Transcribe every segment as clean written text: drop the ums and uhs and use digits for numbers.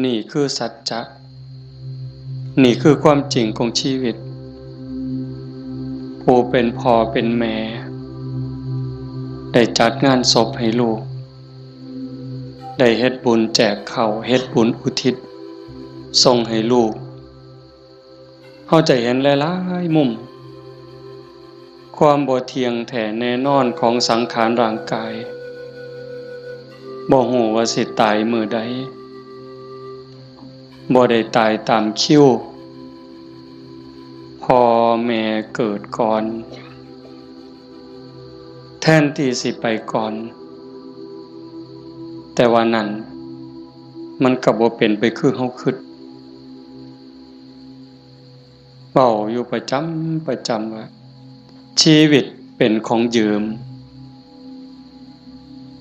นี่คือสัจจะนี่คือความจริงของชีวิตผู้เป็นพ่อเป็นแม่ได้จัดงานศพให้ลูกได้เฮ็ดบุญแจกข้าวเฮ็ดบุญอุทิศส่งให้ลูกเฮาจะเห็นหลายๆมุมความบ่เที่ยงแท้แน่นอนของสังขารร่างกายบ่ฮู้ว่าสิตายมื้อใดบ่ได้ตายตามคิวพ่อแม่เกิดก่อนแทนที่สิไปก่อนแต่ว่านั้นมันก็บ่เป็นไปคือเฮาคิดเว้าอยู่ประจำว่าชีวิตเป็นของยืม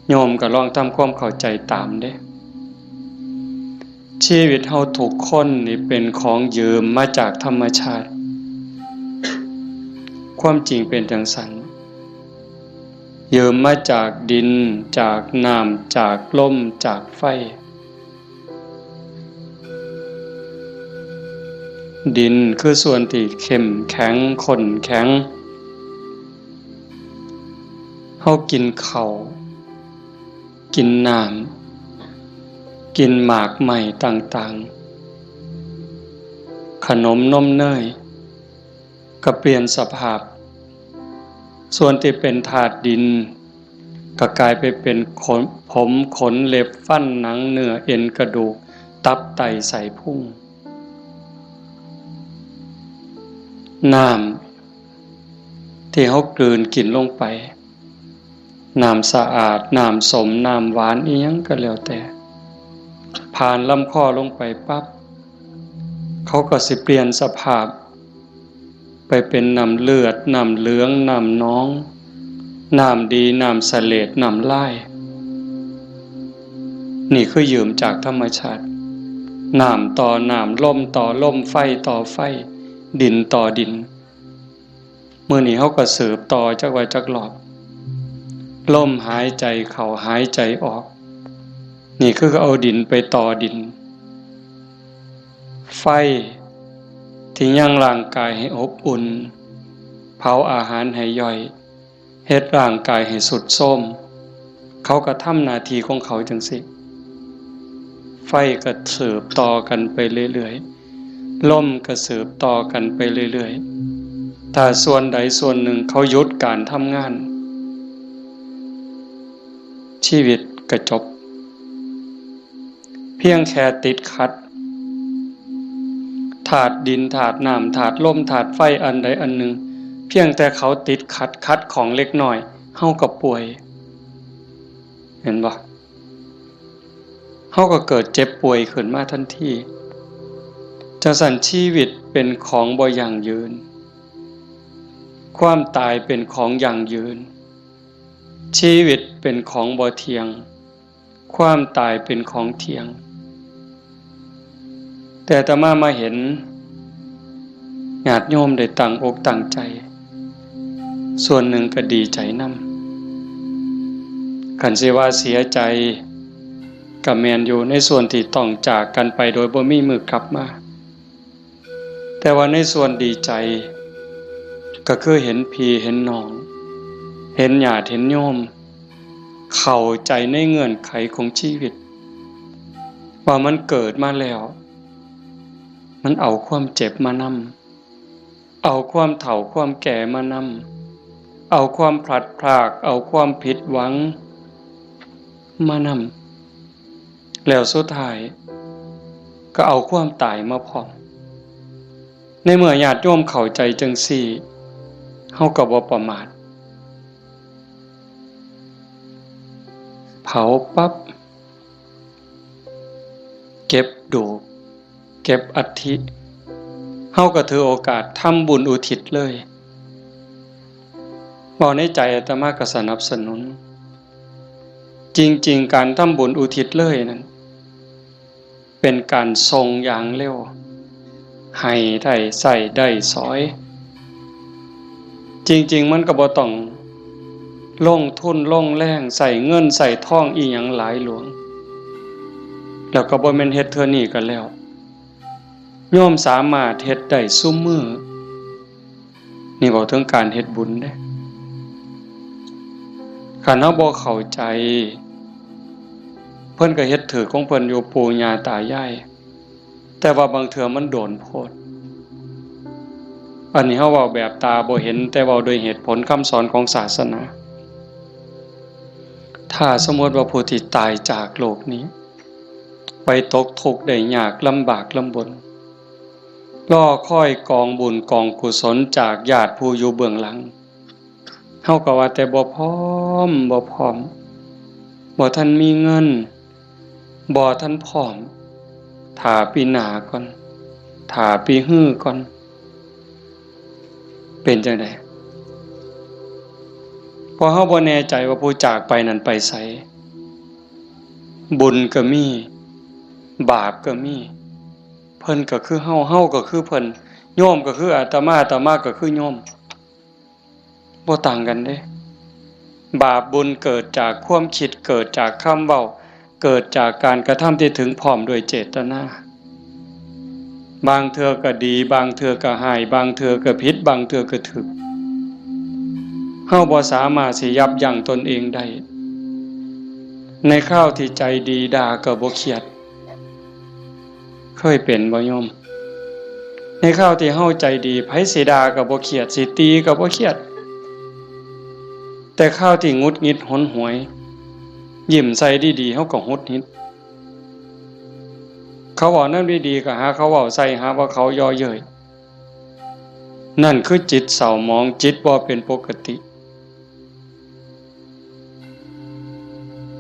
โยมก็ลองทำความเข้าใจตามเด้ชีวิตเฮาทุกคนนี่เป็นของยืมมาจากธรรมชาติความจริงเป็นจังซั่นยืมมาจากดินจากน้ำจากลมจากไฟดินคือส่วนที่เข้มแข็งข้นแข็งเฮากินข้าวกินน้ำกินหมากใหม่ต่างๆขนมนมเนยก็เปลี่ยนสภาพส่วนที่เป็นธาตุดินก็กลายไปเป็นผมขนเล็บฟันหนังเนื้อเอ็นกระดูกตับไตไส้พุงน้ำที่เฮากลืนกินลงไปน้ำสะอาดน้ำสมน้ำหวานอีหยังก็แล้วแต่ผ่านลำคอลงไปปั๊บเขาก็สิเปลี่ยนสภาพไปเป็นน้ำเลือดน้ำเหลืองน้ำน้องน้ำดีน้ำเสลดน้ำลายนี่คือยืมจากธรรมชาติน้ำต่อน้ำลมต่อลมไฟต่อไฟดินต่อดินมื้อนี้เขาก็สืบต่อจักว่าจักหลอบลมหายใจเข้าหายใจออกนี่คือเอาดินไปต่อดินไฟที่ยังร่างกายให้อบอุ่นเผาอาหารให้ย่อยเฮ็ดร่างกายให้สุดโทรมเขาก็ทำหน้าที่ของเขาจังซี่ไฟก็สืบต่อกันไปเรื่อยๆลมก็สืบต่อกันไปเรื่อยๆถ้าส่วนใดส่วนหนึ่งเขาหยุดการทำงานชีวิตก็จบเพียงแค่ติดขัดธาตุดินธาตุน้ำธาตุลมธาตุไฟอันใดอันหนึ่งเพียงแต่เขาติดขัดของเล็กน้อยเฮาก็ป่วยเห็นบ่เฮาก็เกิดเจ็บป่วยขึ้นมาทันทีจังซั่นชีวิตเป็นของบ่ยั่งยืนความตายเป็นของยั่งยืนชีวิตเป็นของบ่เที่ยงความตายเป็นของเที่ยงแต่อาตมาเห็นญาติโยมได้ตั้งอกตั้งใจส่วนหนึ่งก็ดีใจนำคันสิว่าเสียใจก็แม่นอยู่ในส่วนที่ต้องจากกันไปโดยบ่มีมื้อกลับมาแต่ว่าในส่วนดีใจก็คือเห็นพี่เห็นน้องเห็นญาติเห็นโยมเข้าใจในเงื่อนไขของชีวิตว่ามันเกิดมาแล้วมันเอาความเจ็บมานำเอาความเฒ่าความแก่มานำเอาความพลัดพรากเอาความผิดหวังมานำแล้วสุดท้ายก็เอาความตายมาพร้อมในเมื่อญาติโยมเข้าใจจังซี่เฮาก็บ่ประมาทเผาปั๊บเก็บดูกเก็บอัฐิเฮาก็ถือโอกาสทำบุญอุทิศเลยบอกในใจอาตมาก็สนับสนุนจริงๆการทำบุญอุทิศเลยนั้นเป็นการทรงอย่างเร็วให้ได้ใส่ได้สอยจริงๆมันก็บ่ต้องลงทุนลงแรงใส่เงินใส่ทองอีหยังหลายหลวง แล้วก็บ่แม่นเฮ็ดเทื่อนี้กันแล้วโยมสามารถเฮ็ดได้ซุมื้อนี่บอกถึงการเฮ็ดบุญเด้คันเฮาบ่เข้าใจเพิ่นก็เฮ็ดถือของเพิ่นอยู่ปู่ย่าตายายแต่ว่าบางเทื่อมันโดนโพดอันนี้เฮาเว้าแบบตาบ่เห็นแต่เว้าโดยเหตุผลคำสอนของศาสนาถ้าสมมติว่าผู้ที่ตายจากโลกนี้ไปตกทุกข์ได้ยากลำบากลำบนรอคอยกองบุญกองกุศลจากญาติผู้อยู่เบื้องหลังเฮาก็ว่าแต่บ่พร้อมบ่ทันมีเงินบ่ทันพร้อมถ้าปีหน้าก่อนถ้าปีฮื้อก่อนเป็นจังได๋พอเฮาบ่แน่ใจว่าผู้จากไปนั้นไปไสบุญก็มีบาปก็มีเพิ่นก็คือเฮาก็คือเพิ่นโยมก็คืออาตมาก็คือโยมบ่ต่างกันเด้บาปบุญเกิดจากความคิดเกิดจากคำเว้าเกิดจากการกระทำที่ถึงพร้อมด้วยเจตนาบางเทื่อก็ดีบางเทื่อก็ร้ายบางเทื่อก็ผิดบางเทื่อก็ถูกเฮาบ่สามารถสิยับยั้งตนเองได้ในคราวที่ใจดีด่าก็บ่เครียดเคยเป็นบ่โยมในคราวที่เฮาใจดีไผสิด่าก็บ่เครียดสิตีก็บ่เครียดแต่คราวที่หงุดหงิดหนหวยยิ้มใส่ดีๆเฮาก็หงุดหงิดเขาเว้านำดีๆก็หาเขาเว้าใส่หาว่าเขาย่อเย้ยนั่นคือจิตเศร้าหมองจิตบ่เป็นปกติ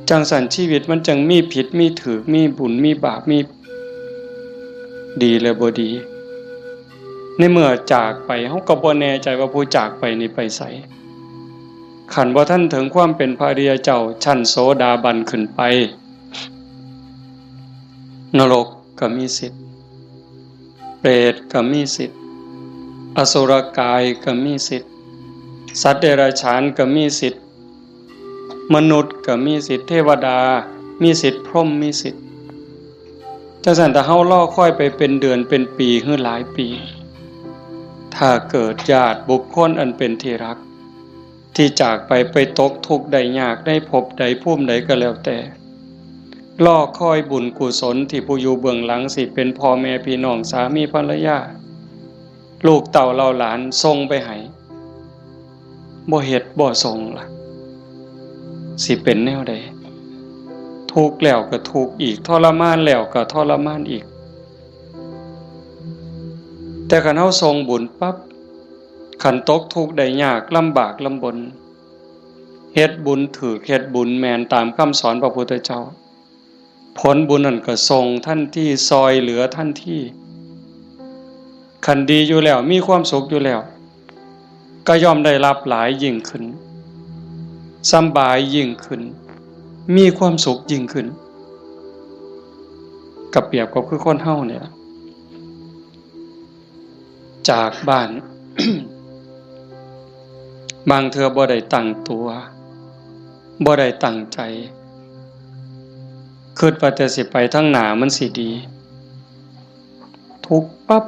จังสันชีวิตมันจังมีผิดมีถูกมีบุญมีบาปมีดีและบ่ดีในเมื่อจากไปเฮาก็บ่แน่ใจว่าผู้จากไปนี่ไปไสขันบ่ทันถึงความเป็นพระอริยเจ้าชั้นโสดาบันขึ้นไปนรกก็มีสิทธิ์เปรตก็มีสิทธิ์อสุรกายก็มีสิทธิ์สัตว์เดรัจฉานก็มีสิทธิ์มนุษย์ก็มีสิทธิ์เทวดามีสิทธิ์พรหมมีสิทธิ์จังซั่นถ้าเฮารอคอยไปเป็นเดือนเป็นปีหรือหลายปีถ้าเกิดญาติบุคคลอันเป็นที่รักที่จากไปตกทุกข์ได้ยากได้พบใดภูมิใดก็แล้วแต่รอคอยบุญกุศลที่ผู้อยู่เบื้องหลังสิเป็นพ่อแม่พี่น้องสามีภรรยาลูกเต่าเหล่าหลานส่งไปให้บ่เฮ็ดบ่ส่งล่ะสิเป็นแนวใดทุกข์แล้วก็ทุกข์อีกทรมานแล้วก็ทรมานอีกแต่คันเฮาส่งบุญปั๊บคันตกทุกข์ได้ยากลำบากลำบนเฮ็ดบุญถูกเฮ็ดบุญแม่นตามคำสอนพระพุทธเจ้าผลบุญนั้นก็ส่งทันทีซอยเหลือทันทีคันดีอยู่แล้วมีความสุขอยู่แล้วก็ย่อมได้รับหลายยิ่งขึ้นสบายยิ่งขึ้นมีความสุขยิ่งขึ้นกับเปรียบกับคือคนเฮาเนี่ยจากบ้าน บางเทื่อบ่ได้ตั้งตัวบ่ได้ตั้งใจคิดว่าแต่สิไปทางหน้ามันสิดีทุกข์ปั๊บ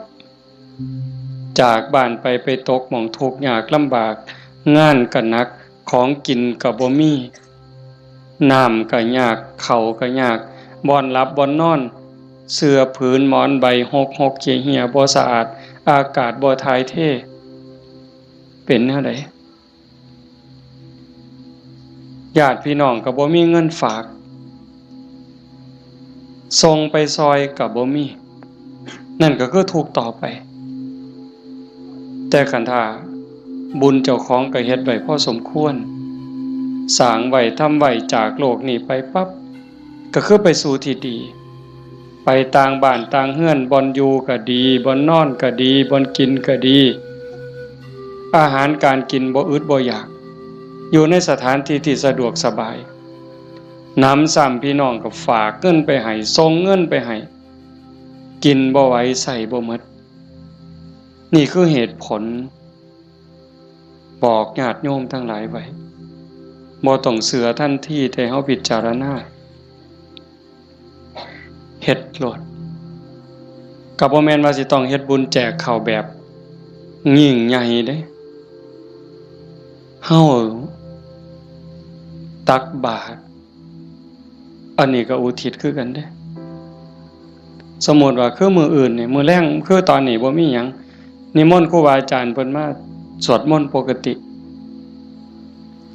จากบ้านไปตกหม้องทุกข์ยากลำบากงานก็หนักของกินก็บ่มีน้ำก็ยากข้าวก็ยากบ่อนหลับบ่อนนอนเสื้อผืนหมอนใบหกเหี่ยบ่สะอาดอากาศบ่ถ่ายเทเป็นแนวใดญาติพี่น้องก็บ่มีเงินฝากส่งไปซอยก็บ่มีนั่นก็คือทุกข์ต่อไปแต่คันถ้าบุญเจ้าของก็เฮ็ดไว้พอสมควรสร้างไว้ทำไว้จากโลกนี้ไปปั๊บก็คือไปสู่ที่ดีไปต่างบ้านต่างเฮือนบ่อนอยู่ก็ดีบ่อนนอนก็ดีบ่อนกินก็ดีอาหารการกินบ่อึดบ่อยากอยู่ในสถานที่ที่สะดวกสบายน้ำซ้ำพี่น้องก็ฝากเงินไปให้ส่งเงินไปให้กินบ่ไหวใส่บ่หมดนี่คือเหตุผลบอกญาติโยมทั้งหลายไว้บ่ต้องเสือทันทีแต่เฮาพิจารณา เฮ็ดโลดก็บ่แม่นว่าสิต้องเฮ็ดบุญแจกข้าวแบบยิ่งใหญ่เด้เฮาตักบาตรอันนี้ก็อุทิศคือกันเด้สมมุติว่าคือมื้ออื่นนี่มื้อแลงคือตอนนี้บ่มีหยังนิมนต์ครูบาอาจารย์เพิ่นมาสวดมนต์ปกติ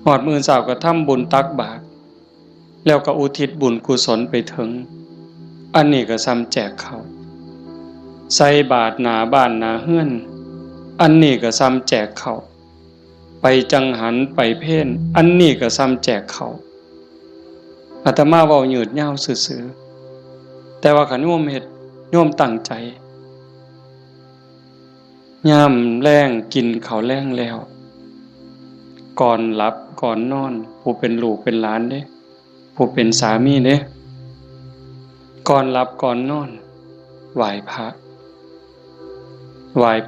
ฮอดมื้อเช้าก็ทำบุญตักบาตรแล้วก็อุทิศบุญกุศลไปถึงอันนี้ก็ซ้ำแจกข้าวใส่บาตรหน้าบ้านหน้าเฮือนอันนี้ก็ซ้ำแจกข้าวไปจังหันไปเพ่นอันนี้ก็ซ้ำแจกข้าวอาตมาเว้ายืดยาวซื่อๆแต่ว่าคันโยมเฮ็ดโยมตั้งใจยามแลงกินข้าวแลงแล้วก่อนหลับก่อนนอนผู้เป็นลูกเป็นหลานเด้ผู้เป็นสามีเด้ก่อนหลับก่อนนอนไหว้พ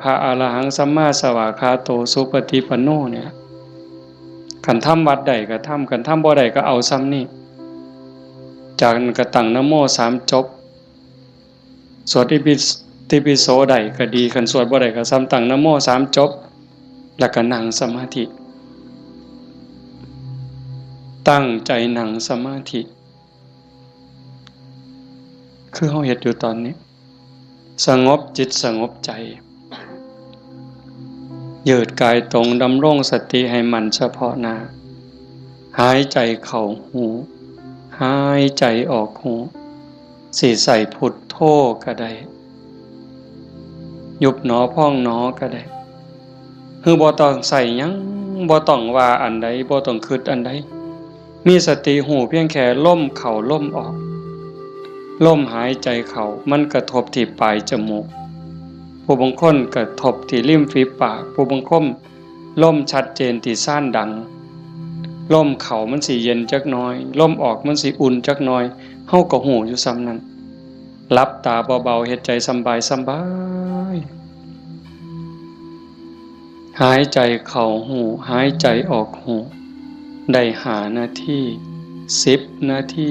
ระอรหังสัมมาสวากขาโตสุปฏิปันโนเนี่ยคันทำวัดใดก็ทำคันทำบ่ใดก็เอาซ้ำนี่จากนั้นก็ตั้งนะโม3จบสวดอิติปิโสใดก็ดีคันสวดบ่ใดก็ซ้ำตั้งนะโม3จบแล้วก็นั่งสมาธิตั้งใจนั่งสมาธิคือเฮาเฮ็ดอยู่ตอนนี้สงบจิตสงบใจยืดกายตรงดำรงสติให้มันเฉพาะหน้าหายใจเข้าหูหายใจออกหูสิใส่พุทโธก็ได้ยุบหนอพองหนอก็ได้คือบ่ต้องใส่หยังบ่ต้องว่าอันใดบ่ต้องคิดอันใดมีสติหูเพียงแค่ลมเข้าลมออกลมหายใจเข้ามันกระทบที่ปลายจมูกผู้บางคนกระทบที่ริมฝีปากผู้บางคนลมชัดเจนที่ซ่านดังลมเข้ามันสิเย็นจักหน่อยลมออกมันสิอุ่นจักหน่อยเฮาก็หูอยู่ซ้ำนั้นหลับตาเบาๆเฮ็ดใจสบายหายใจเข้าหูหายใจออกหูได้5 นาที10 นาที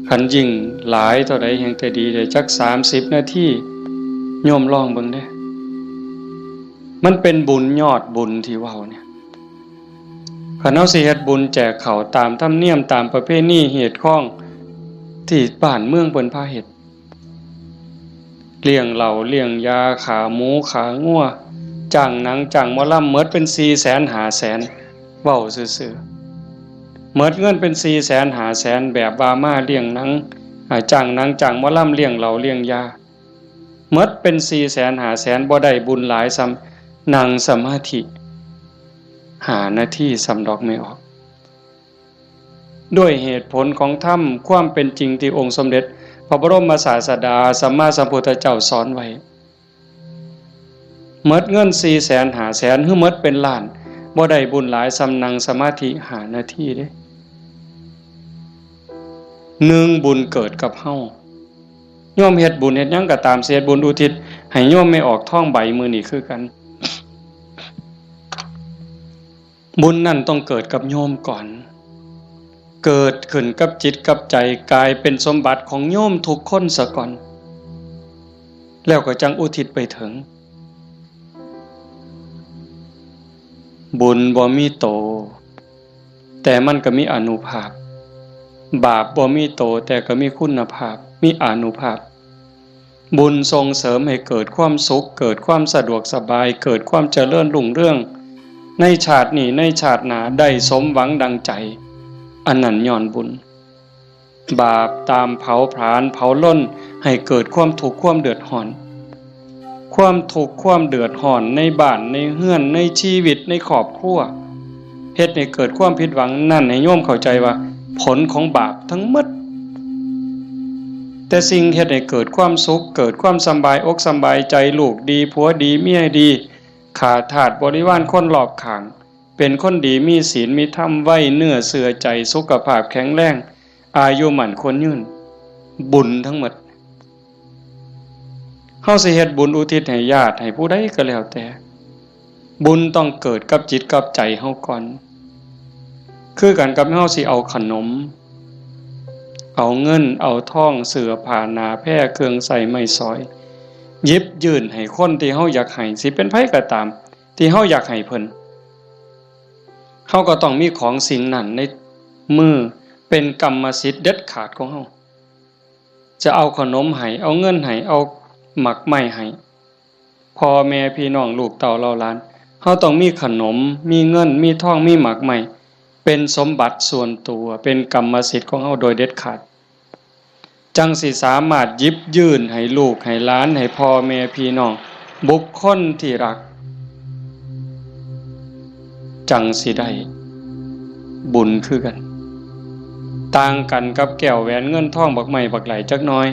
คันยิ่งหลายเท่าใดแห่งแต่ดีได้จัก30 นาทีโยมลองเบิ่งเด้มันเป็นบุญยอดบุญที่เว้าเนี่ยคันเฮาสิเฮ็ดบุญแจกข้าวตามธรรมเนียมตามประเพณีเหตุข้องที่บ้านเมืองเพิ่นพาเฮ็ดเลี้ยงเหล้าเลี้ยงยาขาหมูขางัวจ้างหนังจ้างหมอลำหมดเป็น 400,000 500,000เว้าซื่อๆหมดเงินเป็น 400,000 500,000แบบว่ามาเลี้ยงหนังจ้างหนังจ้างหมอลำเลี้ยงเหล้าเลี้ยงยาหมดเป็น 400,000 500,000บ่ได้บุญหลายซ้ำนั่งสมาธิ5 นาทีสำดอกไม่ออกด้วยเหตุผลของธรรมความเป็นจริงที่องค์สมเด็จพระบรมศาสดาสัมมาสัมพุทธเจ้าสอนไว้หมดเงิน 400,000 500,000 หรือหมดเป็นล้านบ่ได้บุญหลายซ้ำนั่งสมาธิ5 นาทีเด้1บุญเกิดกับเฮาโยมเฮ็ดบุญเฮ็ดหยังก็ตามเสียบุญอุทิศให้โยมไม่ออกท้องใบมื้อนี้คือกันบุญนั่นต้องเกิดกับโยมก่อนเกิดขึ้นกับจิตกับใจกลายเป็นสมบัติของโยมทุกคนซะก่อนแล้วก็จังอุทิศไปถึงบุญบ่มีโตแต่มันก็มีอานุภาพบาปบ่มีโตแต่ก็มีคุณภาพมีอานุภาพบุญส่งเสริมให้เกิดความสุขเกิดความสะดวกสบายเกิดความเจริญรุ่งเรืองในชาตินี้ในชาติหน้าได้สมหวังดังใจอันนั้นย้อนบุญบาปตามเผาผลาญเผาล้นให้เกิดความทุกข์ความเดือดร้อนความทุกข์ความเดือดร้อนในบ้านในเฮือนในชีวิตในครอบครัวเฮ็ดให้เกิดความผิดหวังนั่นให้โยมเข้าใจว่าผลของบาปทั้งหมดแต่สิ่งเฮ็ดให้เกิดความสุขเกิดความสบายอกสบายใจลูกดีผัวดีเมียดีขาดทาสบริวารคนรอบข้างเป็นคนดีมีศีลมีธรรมไว้เนื้อเสื่อใจสุขภาพแข็งแรงอายุมั่นคนยืนบุญทั้งหมดเฮาสิเฮ็ดบุญอุทิศให้ญาติให้ผู้ใดก็แล้วแต่บุญต้องเกิดกับจิตกับใจเฮาก่อนคือกันกับเฮาสิเอาขนม เอาเงินเอาทองเสื้อผ้าหนาแพร่เครื่องใส่ไม้สอยหยิบยื่นให้คนที่เฮาอยากให้สิเป็นไผก็ตามที่เฮาอยากให้เพิ่นเฮาก็ต้องมีของสิ่งนั้นในมือเป็นกรรมสิทธิ์เด็ดขาดของเฮาจะเอาขนมให้เอาเงินให้เอาหมักไม้ให้พ่อแม่พี่น้องลูกเต้าเหล่าหลานเฮาต้องมีขนมมีเงินมีทองมีหมักไม้เป็นสมบัติส่วนตัวเป็นกรรมสิทธิ์ของเฮาโดยเด็ดขาดจังสิสามารถหยิบยื่นให้ลูกให้หลานให้พ่อแม่พี่น้องบุคคลที่รักจังสิได้บุญคือกันต่างกันกับแก้วแหวนเงินทองบักไม้บักไหลจักหน่อย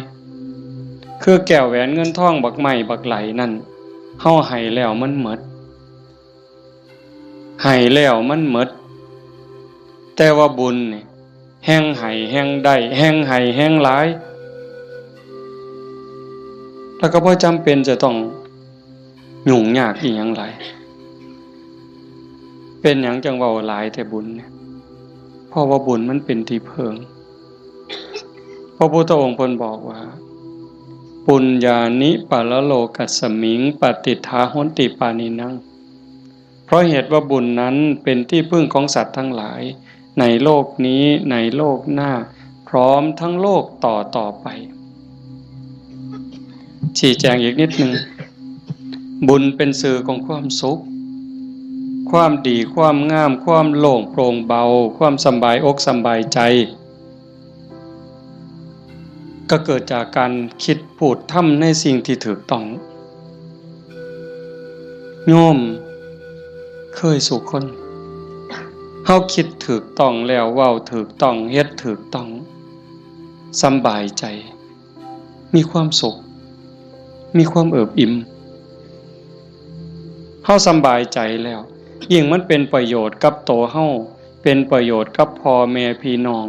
คือแก้วแหวนเงินทองบักไม้บักไหลนั่นเฮาให้แล้วมันหมดให้แล้วมันหมดแต่ว่าบุญนี่แห่งให้แห่งได้แห่งให้แห่งหลายแล้วก็บ่จำเป็นจะต้องยุ่งยากอีหยังหลายเป็นหยังจังเว้าหลายแต่บุญเนี่ยเพราะว่าบุญมันเป็นที่พึ่งพระพุทธองค์เพิ่นบอกว่าปุญญานิปะละโลกัสสมิงปฏิทาหนติปานินังเพราะเหตุว่าบุญนั้นเป็นที่พึ่งของสัตว์ทั้งหลายในโลกนี้ในโลกหน้าพร้อมทั้งโลกต่อไปชี้แจงอีกนิดนึงบุญเป็นสื่อของความสุขความดีความงามความโล่งโปร่งเบาความสบายอกสบายใจก็เกิดจากการคิดพูดทำในสิ่งที่ถูกต้องโยมเคยสุขคนเฮาคิดถูกต้องแล้วเว้าถูกต้องเฮ็ดถูกต้องสบายใจมีความสุขมีความเอิบอิ่มเฮาสบายใจแล้วยิ่งมันเป็นประโยชน์กับตัวเฮาเป็นประโยชน์กับพ่อแม่พี่น้อง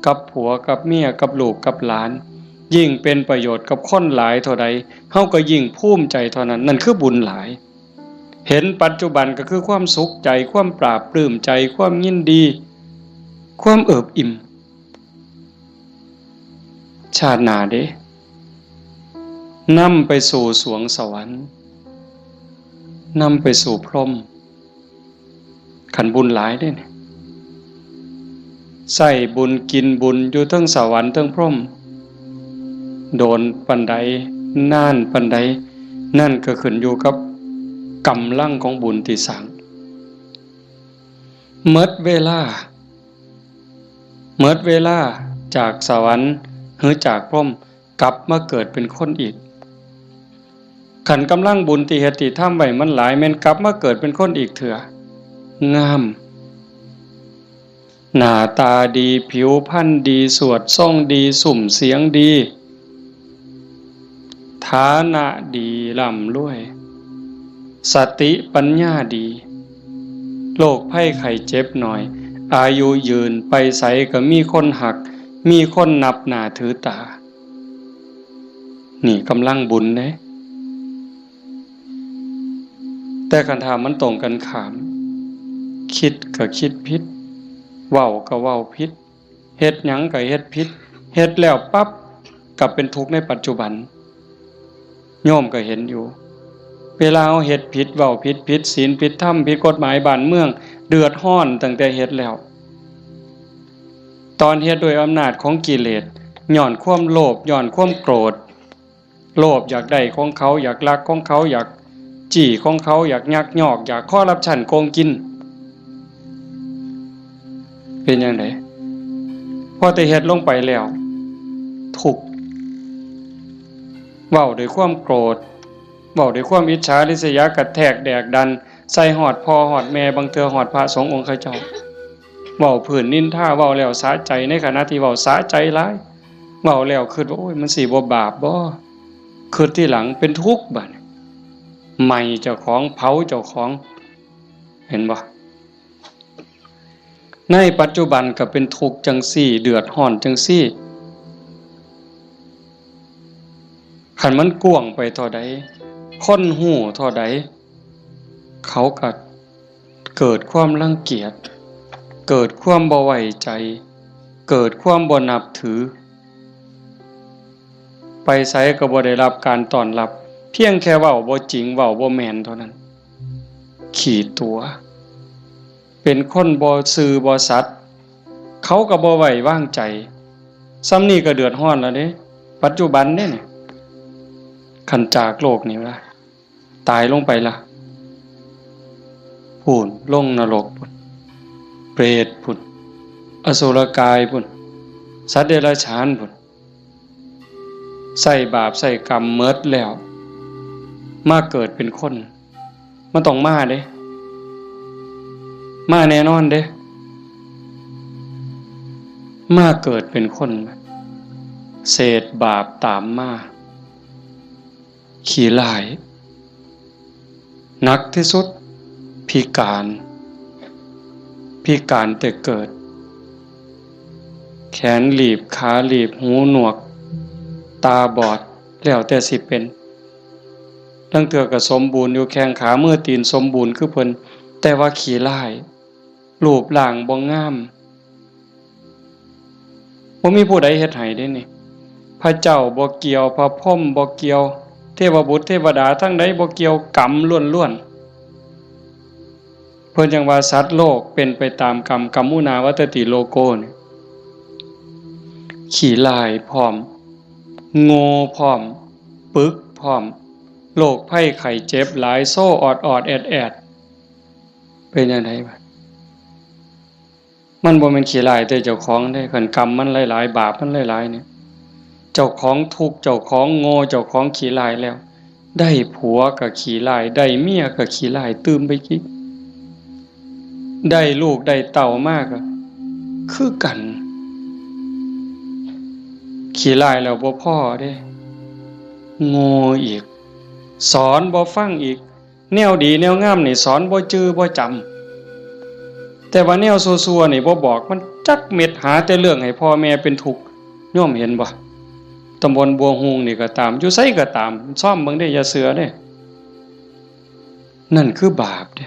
กับผัวกับเมียกับลูกกับหลานยิ่งเป็นประโยชน์กับคนหลายเท่าใดเฮาก็ยิ่งภูมิใจเท่านั้นนั่นคือบุญหลายเห็นปัจจุบันก็คือความสุขใจความปราบปลื้มใจความยินดีความเอิบอิ่มชาติหน้าเด้นำไปสู่สวงสวรรค์นำไปสู่พรหมขันบุญหลายได้เนี่ยใส่บุญกินบุญอยู่ทั้งสวรรค์ทั้งพรหมโดนปันใดน่านปันใดนั่นก็ขึ้นอยู่กับกำลังของบุญที่สั่งเมิดเวลาจากสวรรค์หรือจากพรหมกลับมาเกิดเป็นคนอีกขันกำลังบุญที่เฮ็ดที่ทำไว้มันหลายแม่นกลับมาเกิดเป็นคนอีกเถื่องามหน้าตาดีผิวพรรณดีสวดทรงดีสุ่มเสียงดีฐานะดีร่ำรวยสติปัญญาดีโรคภัยไข้เจ็บหน่อยอายุยืนไปไสก็มีคนหักมีคนนับหน้าถือตานี่กำลังบุญเด้แต่คันถามมันตรงกันข้ามคิดก็คิดผิดเว้าก็เว้าผิดเฮ็ดหยังก็เฮ็ดผิดเฮ็ดแล้วปั๊บกลับเป็นทุกข์ในปัจจุบันโยมก็เห็นอยู่เวลาเฮ็ดผิดเว้าผิดศีลผิดธรรมผิดกฎหมายบ้านเมืองเดือดร้อนตั้งแต่เฮ็ดแล้วตอนเฮ็ดโดยอำนาจของกิเลสย้อนความโลภย้อนความโกรธโลภอยากได้ของเขาอยากลักของเขาอยากจี้ของเขาอยากยักยอกอยากคอร์รัปชันโกงกินเป็นจังได๋พอแต่เฮ็ดลงไปแล้วทุกข์เว้าด้วยความโกรธเว้าด้วยความอิจฉาริษยากระแทกแดกดันใส่ฮอดพ่อฮอดแม่บางเทื่อฮอดพระสงฆ์องค์ข้าเจ้าเว้าพื้นนินทาเว้าแล้วสะใจในขณะที่เว้าสะใจหลายเว้าแล้วคิดว่าโอ้ยมันสิบ่บาปบ่คิดที่หลังเป็นทุกข์บัดใหม่เจ้าของเผาเจ้าของเห็นบ่ในปัจจุบันก็เป็นทุกข์จังซี่เดือดร้อนจังซี่คันมันกว้างไปเท่าใดคนหู้เท่าใดเขาก็เกิดความรังเกียจเกิดความบ่ไว้ใจเกิดความบ่นับถือ ไปไสก็บ่ได้รับการต้อนรับเพียงแค่เว้าบ่จริงเว้าบ่แม่นเท่านั้นขี้ตัวเป็นคนบ่ซื่อบ่สัตย์เขาก็บ่ไว้วางใจซ้ำนี้ก็เดือดร้อนแล้วเด้ปัจจุบันเด้เนี่ยคันจากโลกนี้ล่ะตายลงไปล่ะพูนลงนรกพุ่นเปรตพุ่นอสุรกายพุ่นสัตว์เดรัจฉานพุ่นใส่บาปใส่กรรมเมิดแล้วมาเกิดเป็นคนมันต้องมาเด้มาแน่นอนเด้มาเกิดเป็นคนเศษบาปตามมาขี้ร้ายหนักที่สุดพิการแต่เกิดแขนหลีบขาหลีบหูหนวกตาบอดแล้วแต่สิเป็นลังเทื่อก็สมบูรณ์อยู่แข้งขามือตีนสมบูรณ์คือเพิ่นแต่ว่าขี้ร้ายรูปร่างบ่งามบ่มีผู้ใดเฮ็ดให้เด้นี่พระเจ้าบ่เกี่ยวพระพรหมบ่เกี่ยวเทวบุตรเทวดาทั้งใดบ่เกี่ยวกรรมล้วนๆเพิ่นจังว่าสัตว์โลกเป็นไปตามกรรมกัมมุนาวัตติโลโกนี่ขี้ร้ายพร้อมโง่พร้อมปึกพร้อมโรคภัยไข้เจ็บหลายโซ่ออดแอดเป็นจังได๋บัดมันบ่แม่นขี้ร้ายแต่เจ้าของเด้คันกรรมมันหลายๆบาปมันหลายๆเนี่ยเจ้าของทุกข์เจ้าของโง่เจ้าของขี้ร้ายแล้วได้ผัวก็ขี้ร้ายได้เมียก็ขี้ร้ายตื่มไปกิกได้ลูกได้เต้ามากก็คือกันขี้ร้ายแล้วบ่พอเด้โง่อีกสอนบ่ฟังอีกแนวดีแนวงามนี่สอนบ่จื้อบ่จำแต่ว่าแนวซั่วๆนี่บ่บอกมันจักเม็ดหาแต่เรื่องให้พ่อแม่เป็นทุกข์โยมเห็นบ่ตำบลบัวฮูงนี่ก็ตามอยู่ไสก็ตามซ่อมเบิ่งได้อย่าเสือเด้นั่นคือบาปเด้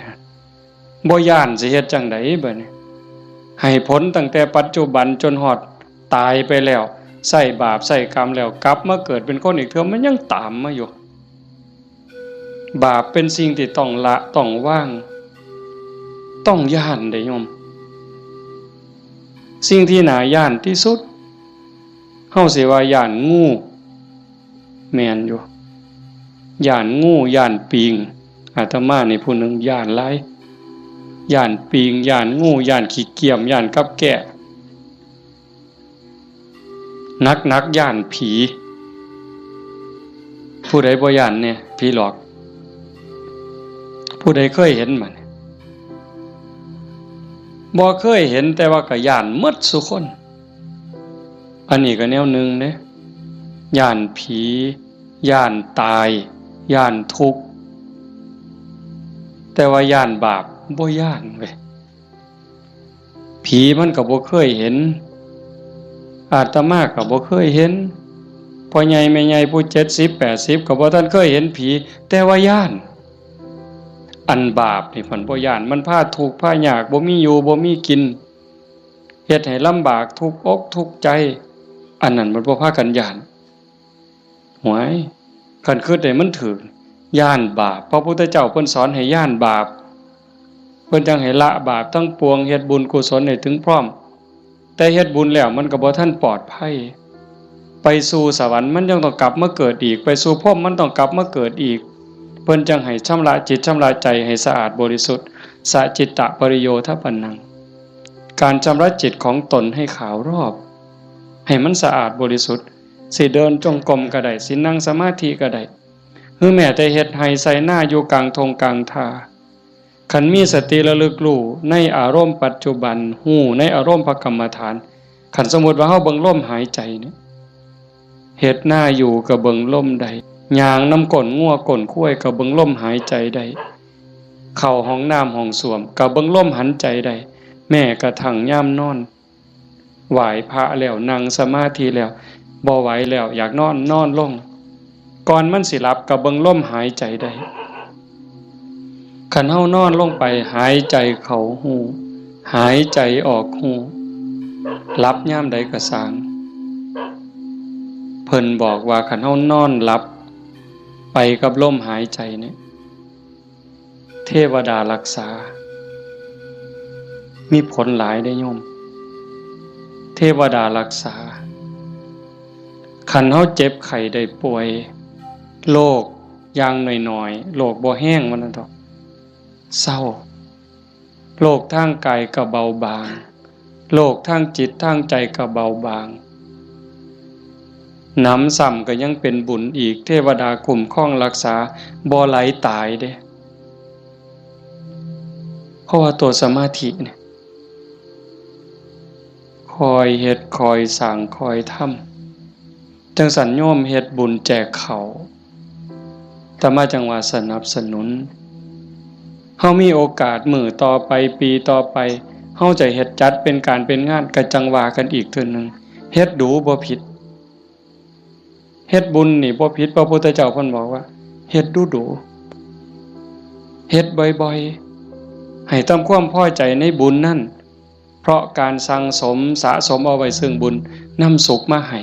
บ่ย้านสิเฮ็ดจังได๋บัดนี้ให้ผลตั้งแต่ปัจจุบันจนฮอดตายไปแล้วใส่บาปใส่กรรมแล้วกลับมาเกิดเป็นคนอีกเทื่อมันยังตามมาอยู่บาปเป็นสิ่งที่ต้องละต้องวางต้องย้านได้โยมสิ่งที่น่าย้านที่สุดเฮาสิว่าย้านงูแม่นอยู่ย้านงูย้านปิงอาตมานี่ผู้หนึงย้านหลายย้านปิงย้านงูย้านขี้เกียจย้านกับแกะนักย้านผีผู้ใดบ่ย้านเนี่ยผีหลอกผู้ใดเคยเห็นมันบ่เคยเห็นแต่ว่าก็ย้านหมดซุคนอันนี้ก็แนวหนึ่งเด้ย้านผีย้านตายย้านทุกข์แต่ว่าย้านบาปบ่ย้านเว้ยผีมันก็บ่เคยเห็นอาตมาก็บ่เคยเห็นพ่อใหญ่แม่ใหญ่ผู้70 80ก็บ่ทันเคยเห็นผีแต่ว่าย้านอันบาปนี่เพิ่นบ่ย้านมันพาทุกข์พายากบ่มีอยู่บ่มีกินเฮ็ดให้ลำบากทุกข์อกทุกข์ใจอันนั้นมันบ่พากันย้านหวยคันคิดได้มันถูกย้านบาปพระพุทธเจ้าเพิ่นสอนให้ย้านบาปเพิ่นจังให้ละบาปทั้งปวงเฮ็ดบุญกุศลให้ถึงพร้อมแต่เฮ็ดบุญแล้วมันก็บ่ทันปลอดภัยไปสู่สวรรค์มันยังต้องกลับมาเกิดอีกไปสู่ภพมันต้องกลับมาเกิดอีกเพิ่นจังให้ชำระจิตชำระใจให้สะอาดบริสุทธิ์สะจิตตะปริโยทปันนังการชำระจิตของตนให้ขาวรอบให้มันสะอาดบริสุทธิ์สิเดินจงกรมก็ได้สินั่งสมาธิก็ได้หรือแม้แต่เฮ็ดให้ใส่หน้าอยู่กลางทงกลางทาคันมีสติระลึกรู้ในอารมณ์ปัจจุบันฮู้ในอารมณ์พระกรรมฐานคันสมมุติว่าเฮาเบิ่งลมหายใจเนี่ยเฮ็ดหน้าอยู่ก็เบิ่งลมได้ย่างน้ำก้นงัวก้นข้วยก็เบิ่งลมหายใจได้เข้าห้องน้ำห้องส้วมก็เบิ่งลมหันใจได้แม้กระทั่งยามนอนไหว้พระแล้วนั่งสมาธิแล้วบ่ไหวแล้วอยากนอนลงก่อนมันสิหลับก็เบิ่งลมหายใจได้คันเฮานอนลงไปหายใจเข้าหูหายใจออกหูหลับยามใดก็สร้าง เพิ่นบอกว่าคันเฮานอนหลับไปกับลมหายใจเนี่ยเทวดารักษามีผลหลายได้โยมเทวดารักษาคันเฮาเจ็บไข้ได้ป่วยโรคอย่างน้อยๆโรคบ่แห้งมันนั่นดอกเศร้าโรคทางกายก็เบาบางโรคทางจิตทางใจก็เบาบางหนำซ้ำก็ยังเป็นบุญอีกเทวดาคุ้มครองรักษาบ่ไหลตายเด้เพราะว่าตัวสมาธิเนี่ยคอยเฮ็ดคอยสร้างคอยทำจังสันโยมเฮ็ดบุญแจกเขาแต่มาจังว่าสนับสนุนเฮามีโอกาสมื้อต่อไปปีต่อไปเฮาจะเฮ็ดจัดเป็นการเป็นงานก็จังว่ากันอีกเทื่อนึงเฮ็ดดูบ่ผิดเฮ็ดบุญนี่บ่ผิดพระพุทธเจ้าเพิ่นบอกว่าเฮ็ดดูๆเฮ็ดบ่อยๆให้ทำความพอใจในบุญนั่นเพราะการสั่งสมสะสมเอาไว้ซึ่งบุญนำสุขมาให้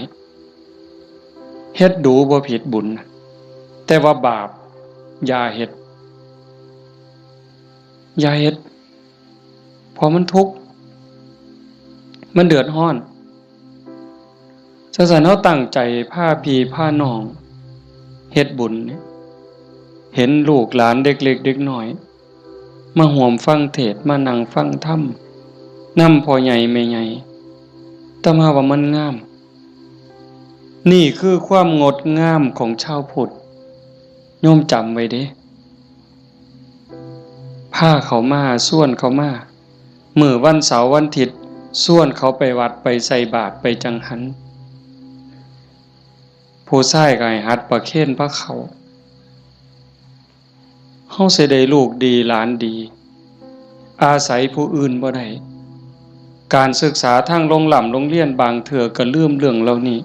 เฮ็ดดูบ่ผิดบุญแต่ว่าบาปอย่าเฮ็ดเพราะมันทุกข์มันเดือดร้อนสันเฮาตั้งใจพาพี่พาน้องเฮ็ดบุญเนี่ยเห็นลูกหลานเด็กเล็กเด็กน้อยมาร่วมฟังเทศน์มานั่งฟังธรรมนำพ่อใหญ่แม่ใหญ่แต่มาว่ามันงามนี่คือความงดงามของชาวพุทธโยมจำไว้เด้พาเขามาส่วนเขามามื้อวันเสาร์วันอาทิตย์ส่วนเขาไปวัดไปใส่บาตรไปจังหันผู้ชายก็ให้หัดประเคนพระเขาเฮาสิได้ลูกดีหลานดีอาศัยผู้อื่นบ่ได้การศึกษาทางโรงเรียนบางเทื่อก็ลืมเรื่องเหล่านี้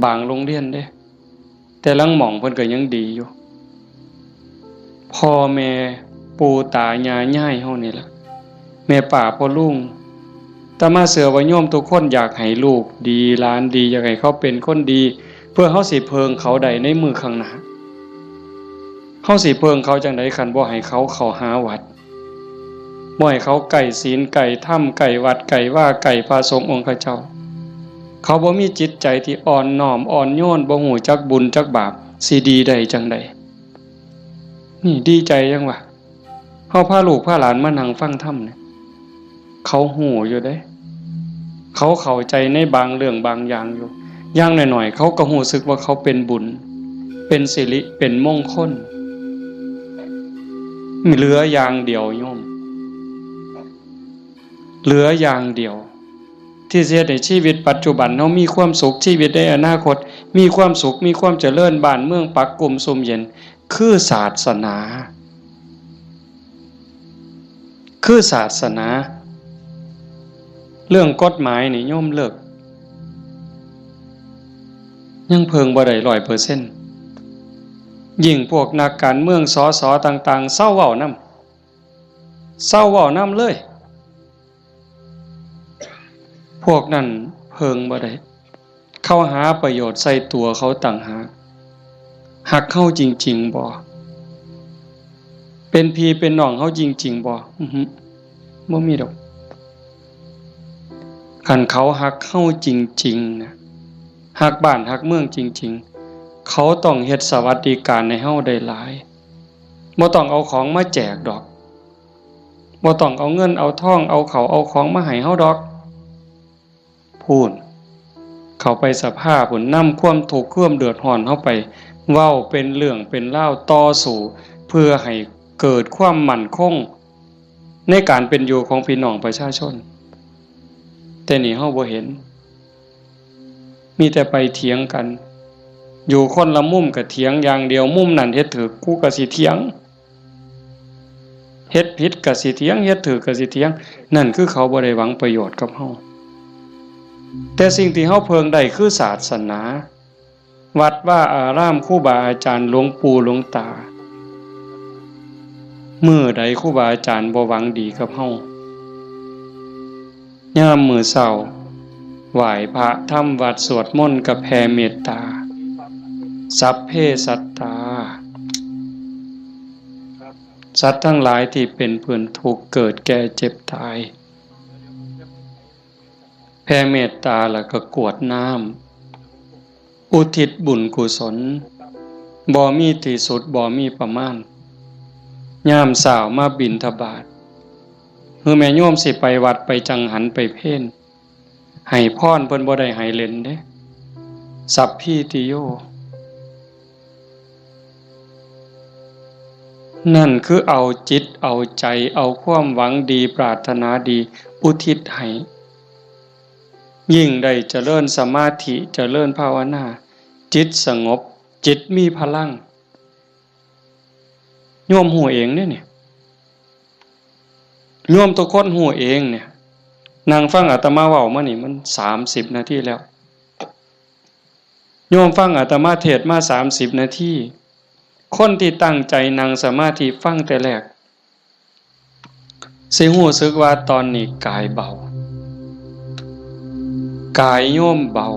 บางโรงเรียนเด้แต่ลังหม่องเพิ่นก็ยังดีอยู่พ่อแม่ปู่ตายายย่ายเฮานี่ล่ะแม่ป้าพ่อลุงแต่มาเสือว่าโยมทุกคนอยากให้ลูกดีหลานดีอยากให้เขาเป็นคนดีเพื่อเฮาสิเพิงเขาได้ในมือข้างหน้าเฮาสิเพิงเขาจังได๋คันบ่ให้เขาเข้าหาวัดบ่ให้เขาไก่ศีลไก่ธรรมไก่วัดไก่ว่าไก่พระสงฆ์องค์เจ้าเขาบ่มีจิตใจที่อ่อนน้อมอ่อนโยนบ่ฮู้จักบุญจักบาปสิดีได้จังได๋นี่ดีใจจังวะเฮาพาลูกพาหลานมานั่งฟังธรรมเนี่ยเขาฮู้อยู่เด้เขาเข้าใจในบางเรื่องบางอย่างอยู่อย่างหน่อยๆเขาก็รู้สึกว่าเขาเป็นบุญเป็นสิริเป็นมงคลเหลืออย่างเดียวโยมเหลืออย่างเดียวที่จะให้ชีวิตปัจจุบันเฮามีความสุขชีวิตในอนาคตมีความสุขมีความเจริญบ้านเมืองปักกลุ่มสุมเย็นคือศาสนาเรื่องกฎหมายนี่โยมเลิกยังเพิงบ่ได้ 100% ยิ่งพวกนักการเมืองสสต่างๆเศร้าเว้านำเลยพวกนั้นเพิงบ่ได้เข้าหาประโยชน์ใส่ตัวเขาต่างหากหักเข้าจริงๆบ่เป็นพี่เป็นน้องเขาจริงๆบ่บ่มีดอกคันเขาหักเข้าจริงๆนะหักบ้านหักเมืองจริงๆเขาต้องเฮ็ดสวัสดิการให้เฮาได้หลายบ่ต้องเอาของมาแจกดอกบ่ต้องเอาเงินเอาทองเอาเขาเอาของมาให้เฮาดอกพูนเขาไปสภาพพุ่นนำความทุกข์ความเดือดร้อนเฮาไปเว้าเป็นเรื่องเป็นราวต่อสู้เพื่อให้เกิดความมั่นคงในการเป็นอยู่ของพี่น้องประชาชนแต่นี่เฮาบ่เห็นมีแต่ไปเถียงกันอยู่คนละมุมก็เถียงอย่างเดียวมุมนั้นเฮ็ดถูกกูก็สิเถียงเฮ็ดผิดก็สิเถียงเฮ็ดถูกก็สิเถียงนั่นคือเขาบ่ได้หวังประโยชน์กับเฮาแต่สิ่งที่เฮาเพิงได้คือศาสนาวัดว่าอารามครูบาอาจารย์หลวงปู่หลวงตามื้อใดครูบาอาจารย์บ่หวังดีกับเฮายามมื้อเช้า ไหว้พระทำวัดสวดมนต์กับแผ่เมตตาสัพเพสัตตาสัตว์ทั้งหลายที่เป็นเพื่อนทุกข์เกิดแก่เจ็บตายแผ่เมตตาแล้วก็กรวดน้ำอุทิศบุญกุศลบ่มีที่สุดบ่มีประมาณยามสาวมาบิณฑบาตแม่โยมสิไปวัดไปจังหันไปเพ่นให้พรเพิ่นบ่ได้ให้เล่นเด้สัพพิติโยนั่นคือเอาจิตเอาใจเอาความหวังดีปรารถนาดีอุทิศให้ยิ่งได้เจริญสมาธิเจริญภาวนาจิตสงบจิตมีพลังโยมหูเองเนี่ยโยมตัวคนหูเองเนี่ยนั่งฟังอาตมาเว้ามานี่มัน30 นาทีแล้วโยมฟังอาตมาเทศน์มา30 นาทีคนที่ตั้งใจนั่งสมาธิฟังแต่แรกสิรู้สึกว่าตอนนี้กายเบากายโยมเบา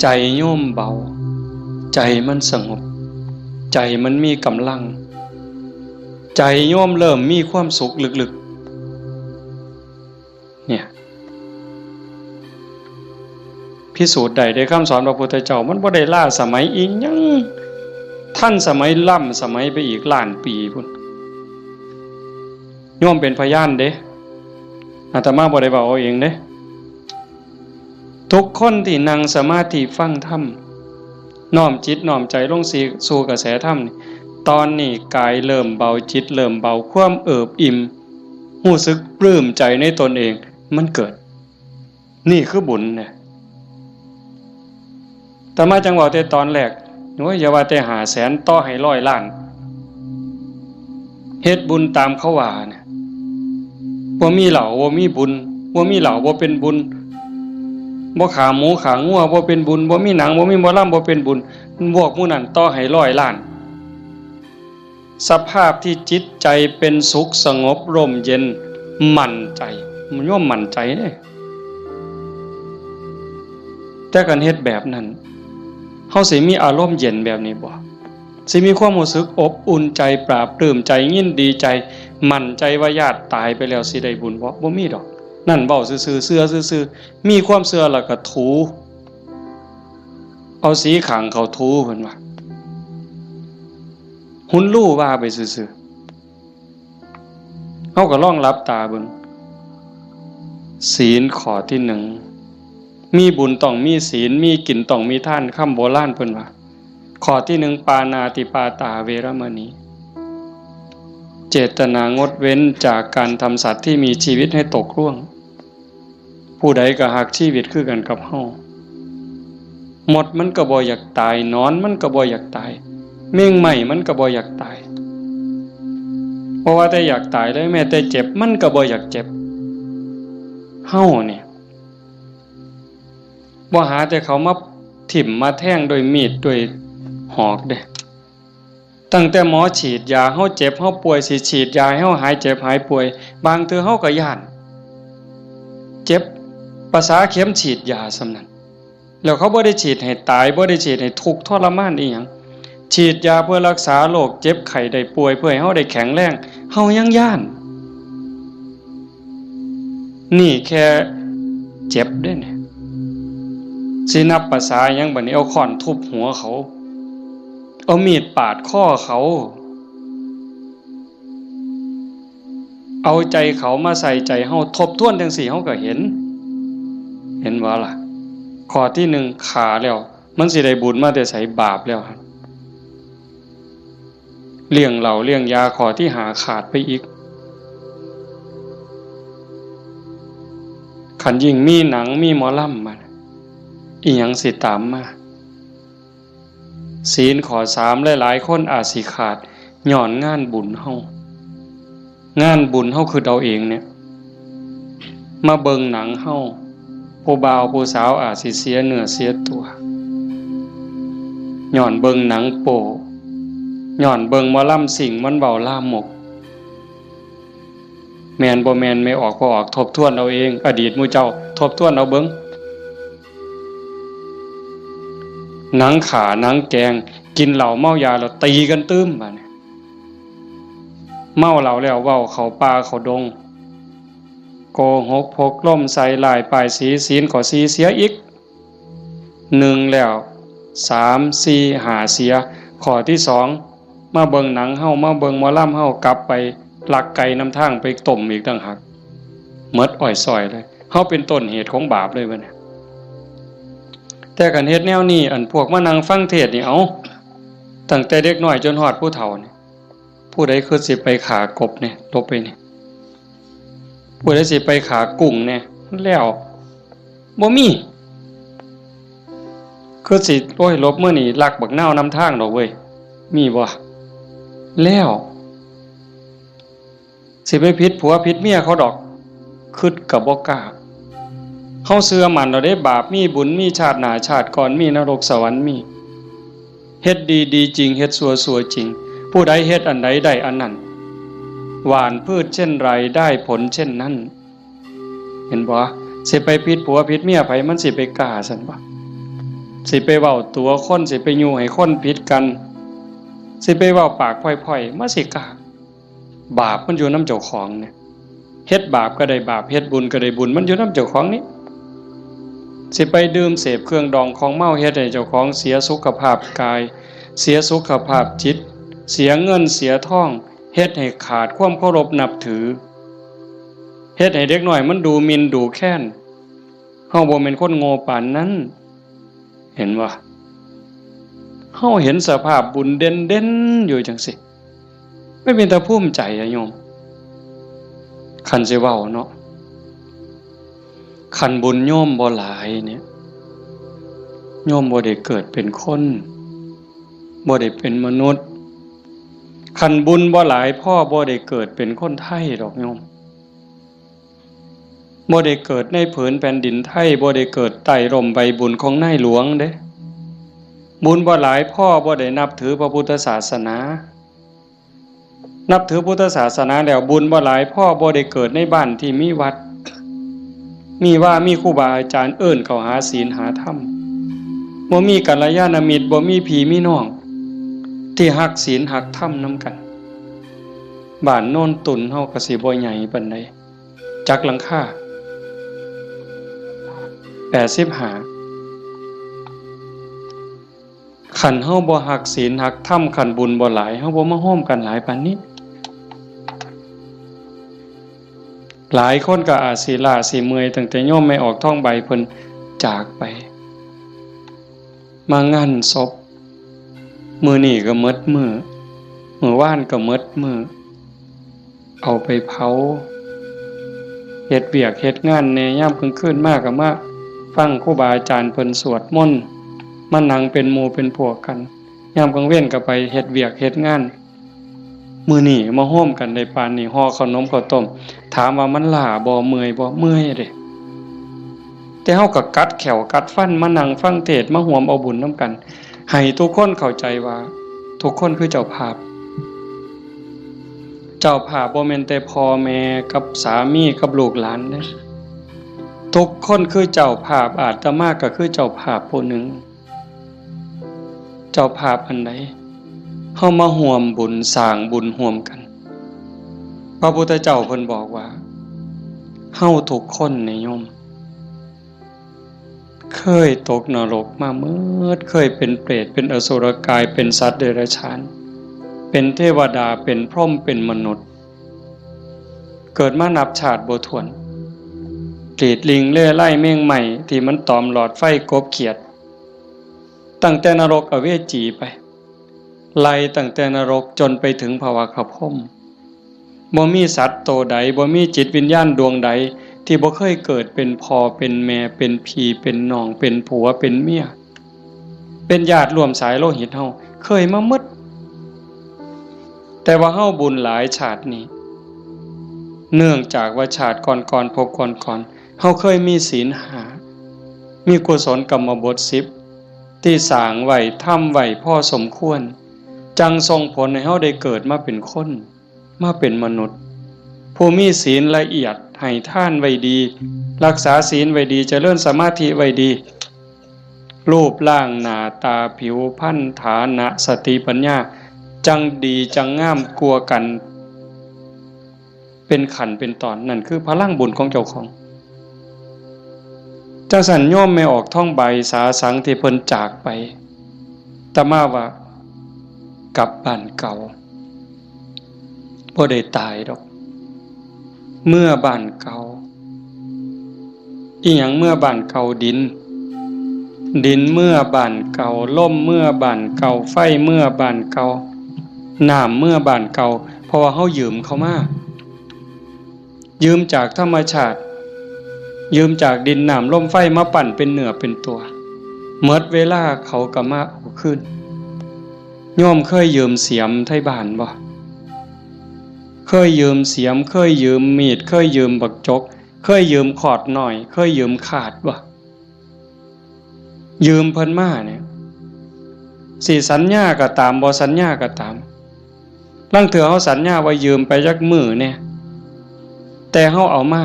ใจโยมเบาใจมันสงบใจมันมีกำลังใจโยมเริ่มมีความสุขลึกๆเนี่ยพิสูจน์ได้ด้วยคำสอนพระพุทธเจ้ามันบ่ได้ล้าสมัยอีกยังท่านสมัยล่ำสมัยไปอีกล้านปีพุ่นโยมเป็นพยานเด้อาตมาบ่ได้เว้าเอาเองเด้ทุกคนที่นั่งสมาธิฟังธรรมน้อมจิตน้อมใจลงสู่กระแสธรรมตอนนี้กายเริ่มเบาจิตเริ่มเบาความเอิบอิ่มรู้สึกปลื้มใจในตนเองมันเกิดนี่คือบุญเนี่ยแต่มาจังหวะแต่ตอนแรกโอ้ยอย่าว่าแต่500,000ต่อให้100 ล้านเฮ็ดบุญตามเขาว่าเนี่ยบ่มีเหล้าบ่มีบุญบ่มีเหล้าบ่เป็นบุญบ่ขาหมูขางัวบ่เป็นบุญบ่มีหนังบ่มีหมอลำบ่เป็นบุญพวกหมู่นั้นต่อให้100 ล้านสภาพที่จิตใจเป็นสุขสงบร่มเย็นมั่นใจมันย่อมมั่นใจเด้แต่การเฮ็ดแบบนั้นเฮาสิมีอารมณ์เย็นแบบนี้บ่สิมีความรู้สึกอบอุ่นใจปราบปลื้มใจยินดีใจมั่นใจว่าญาติตายไปแล้วสิได้บุญบ่มีดอกนั่นเว้าซื่อๆเชื่อซื่อๆมีความเชื่อแล้วก็ถูเอาสีขางเขาถูเพิ่นว่าหุ่นรู้ว่าไปซื่อๆเฮาก็ลองหลับตาเบิ่งศีลข้อที่1มีบุญต้องมีศีลมีกินต้องมีทานคำโบราณเพิ่นว่าข้อที่1ปานาติปาตาเวรมณีเจตนางดเว้นจากการทำสัตว์ที่มีชีวิตให้ตกล่วงผู้ใดก็หักชีวิตคือกันกับเฮาหมดมันก็บ่อยากตายนอนมันก็บ่อยากตายเม่งไหม้มันก็บ่อยากตายเพราะว่าแต่อยากตายได้แม้แต่เจ็บมันก็บ่อยากเจ็บเฮาเนี่ยบ่หาแต่เขามาถิ่มมาแทงด้วยมีดด้วยหอกเด้ตั้งแต่หมอฉีดยาเฮาเจ็บเฮาป่วยสิฉีดยาให้เฮาหายเจ็บหายป่วยบางเทื่อเฮาก็ย้านเจ็บภาษาเข็มฉีดยาซำนั้นแล้วเขาบ่ได้ฉีดให้ตายบ่ได้ฉีดให้ทุกข์ทรมานอีหยังฉีดยาเพื่อรักษาโรคเจ็บไข้ได้ป่วยเพื่อให้เฮาได้แข็งแรงเฮายังย้านนี่แค่เจ็บเด้เนี่ยสินับภาษาหยังบัดนี้เอาค้อนทุบหัวเขาเอามีดปาดคอเขาเอาใจเขามาใส่ใจเฮาทบทวนจังซี่เฮาก็เห็นบ่ล่ะข้อที่1ขาแล้วมันสิได้บุญมาแต่ไสบาปแล้วครับเลี้ยงเหล้าเลี้ยงยาข้อที่5ขาดไปอีกคันยิ่งมีหนังมีหมอลำมาอีหยังสิตามมาศีลข้อ3หลายๆคนอาจสิขาดย้อนงานบุญเฮางานบุญเฮาคือเอาเองเนี่ยมาเบิ่งหนังเฮาผู้บ่าวผู้สาวอาจสิเสียเนื้อเสียตัวย้อนเบิ่งหนังโป๊ย้อนเบิ่งหมอลำสิ่งมันเว้าลามกแม่นบ่แม่นไม่ออกบ่ออกทบทวนเอาเองอดีตหมู่เจ้าทบทวนเอาเบิ่ง หนังขาหนังแกงกินเหล้าเมายาแล้วตีกันตื้มบัดนี้เมาเหล้าแล้วเว้าเขาป่าเขาดงโกหกพกล่มใส่ลายป้ายสีศีลก็สีเสียอีก1แล้ว3 4 5เสียข้อที่2มาเบิ่งหนังเฮามาเบิ่งหมอลำเฮากลับไปลักไก่น้ำทางไปต้มอีกต่างหากหมดอ้อยซอยเลยเฮาเป็นต้นเหตุของบาปเลยบัดนี้แต่กันเฮ็ดแนวนี้อันพวกมานั่งฟังเทศน์นี่เอาตั้งแต่เด็กน้อยจนฮอดผู้เฒ่านี่ผู้ใดคือสิไปขากบเนี่ยลบไปนี่ผู้ใดสิไปขากุ้งเนี่ยแล้วบ่มีคือสิโอ้ยลบมื้อนี้ลักบักนาวนำทางดอกเว้ยมีบ่แล้วสิไปผิดผัวผิดเมียเขาดอกคิดก็บ่กล้าเฮาเชื่อมั่นเราได้บาปมีบุญมีชาติหน้าชาติก่อนมีนรกสวรรค์มีเฮ็ดดีดีจริงเฮ็ดชั่วจริงผู้ใดเฮ็ดอันใดได้อันนั้นหว่านพืชเช่นไรได้ผลเช่นนั้นเห็นบ่สิไปผิดผัวผิดเมียไผมันสิไปกล้าซั่นบ่สิไปเว้าตัวคนสิไปยู่ให้คนผิดกันสิไปเว้าปากพ่อยๆมาสิกล้าบาปมันอยู่นำเจ้าของเนี่ยเฮ็ดบาปก็ได้บาปเฮ็ดบุญก็ได้บุญมันอยู่นำเจ้าของนี่สิไปดื่มเสพเครื่องดองของเมาเฮ็ดให้เจ้าของเสียสุขภาพกายเสียสุขภาพจิตเสียเงินเสียทองเฮ็ดให้ขาดความเคารพนับถือเฮ็ดให้เด็กน้อยมันดูหมิ่นดูแค้นเฮาบ่แม่นคนโง่ปานนั้นเห็นบ่เฮาเห็นสภาพบุญเด่นๆอยู่จังซี่ไม่เป็นตาภูมิใจอะโยมคันสิเว้าเนาะคันบุญโยมบ่หลายเนี่ยโยมบ่ได้เกิดเป็นคนบ่ได้เป็นมนุษย์คันบุญบ่หลายพ่อบ่ได้เกิดเป็นคนไทยดอกโยมบ่ได้เกิดในผืนแผ่นดินไทยบ่ได้เกิดใต้ร่มใบบุญของนายหลวงเด้บุญบ่หลายพ่อบ่ได้นับถือพระพุทธศาสนานับถือพุทธศาสนาแล้วบุญบ่หลายพ่อบ่ได้เกิดในบ้านที่มีวัดมีครูบาอาจารย์เอิ้นเข้าหาศีลหาธรรมบ่มีกัลยาณมิตรบ่มีพี่มีน้องที่ฮักศีลฮักธรรมนำกันบ้านโน่นตุนเฮาก็สิบ่ใหญ่ปานใดจักหลังคา85คันเฮาบ่ฮักศีลฮักธรรมคันบุญบ่หลายเฮาบ่มาโฮมกันหลายปานนี้หลายคนก็อาจสิล้าสิเมื่อยตั้งแต่โยมไม่ออกท้องใบเพิ่นจากไปมางานศพมื้อนี้ก็หมดมื้อวานก็หมดมื้อเอาไปเผาเฮ็ดเวียกเฮ็ดงานแหน่ยามกลางคืนมาก็มาฟังครูบาอาจารย์เพิ่นสวดมนต์มานั่งเป็นหมู่เป็นพวกกันยามกลางเว้นก็ไปเฮ็ดเวียกเฮ็ดงานมื้อนี้มาโฮมกันได้ปานนี้ห่อขนมข้าวต้มถามว่ามันล้าบ่เมื่อยบ่เมื่อยเด้แต่เฮาก็กัดแขวกัดฟันมานั่งฟังเทศน์มาร่วมเอาบุญนำกันให้ทุกคนเข้าใจว่าทุกคนคือเจ้าภาพบ่แม่นแต่พ่อแม่กับสามีกับลูกหลานเด้ทุกคนคือเจ้าภาพอาตมาก็คือเจ้าภาพผู้หนึ่งเจ้าภาพอันใดเฮามาร่วมบุญสร้างบุญร่วมกันพระพุทธเจ้าเพิ่นบอกว่าเฮาทุกคนนี่โยมเคยตกนรกมาเมิดเคยเป็นเปรตเป็นอสุรกายเป็นสัตว์เดรัจฉานเป็นเทวดาเป็นพรหมเป็นมนุษย์เกิดมานับชาติบ่ถ้วนเปรตลิงเล่ไล่แมงใหม่ที่มันตอมหลอดไฟกบเขียดตั้งแต่นรกอเวจีไปไล่ตั้งแต่นรกจนไปถึงภวคพรหมบ่มีสัตว์โตใดบ่มีจิตวิญญาณดวงใดที่บ่เคยเกิดเป็นพ่อเป็นแม่เป็นพี่เป็นน้องเป็นผัวเป็นเมียเป็นญาติร่วมสายโลหิตเฮาเคยมาหมดแต่ว่าเฮาบุญหลายชาตินี้เนื่องจากว่าชาติก่อนๆพบก่อนเฮาเคยมีศีล5มีกุศลกรรมบท10ที่สร้างไว้ทำไว้พอสมควรจังส่งผลให้เฮาได้เกิดมาเป็นคนมาเป็นมนุษย์ผู้มีศีลละเอียดให้ทานไว้ดีรักษาศีลไว้ดีเจริญสมาธิไว้ดี รูปร่างหน้าตาผิวพรรณฐานะสติปัญญาจังดีจังงามกลัวกันเป็นขันเป็นตอนนั่นคือพลังบุญของเจ้าของเจ้าสัญโยมไม่ออกท่องใบสาสังที่เพิ่นจากไปแต่มาว่ากลับบ้านเก่าบ่ได้ตายดอกเมื่อบ้านเก่าอีหยังเมื่อบ้านเก่าดินเมื่อบ้านเก่าลมเมื่อบ้านเก่าไฟเมื่อบ้านเก่าน้ำเมื่อบ้านเก่าเพราะว่าเฮายืมเขามายืมจากธรรมชาติยืมจากดินน้ำลมไฟมาปั่นเป็นเนื้อเป็นตัวเมื่อเวลาเขาก็มาเอาคืนโยมเคยยืมเสียมไทบ้านบ่เคยยืมเสียมเคยยืมมีดเคยยืมบักจกเคยยืมขอดหน่อยเคยยืมขาดบ่ยืมเพิ่นมาเนี่ยสิสัญญาก็ตามบ่สัญญาก็ตามลางเทื่อเฮาสัญญาว่ายืมไปจักมื้อเนี่ยแต่เฮาเอามา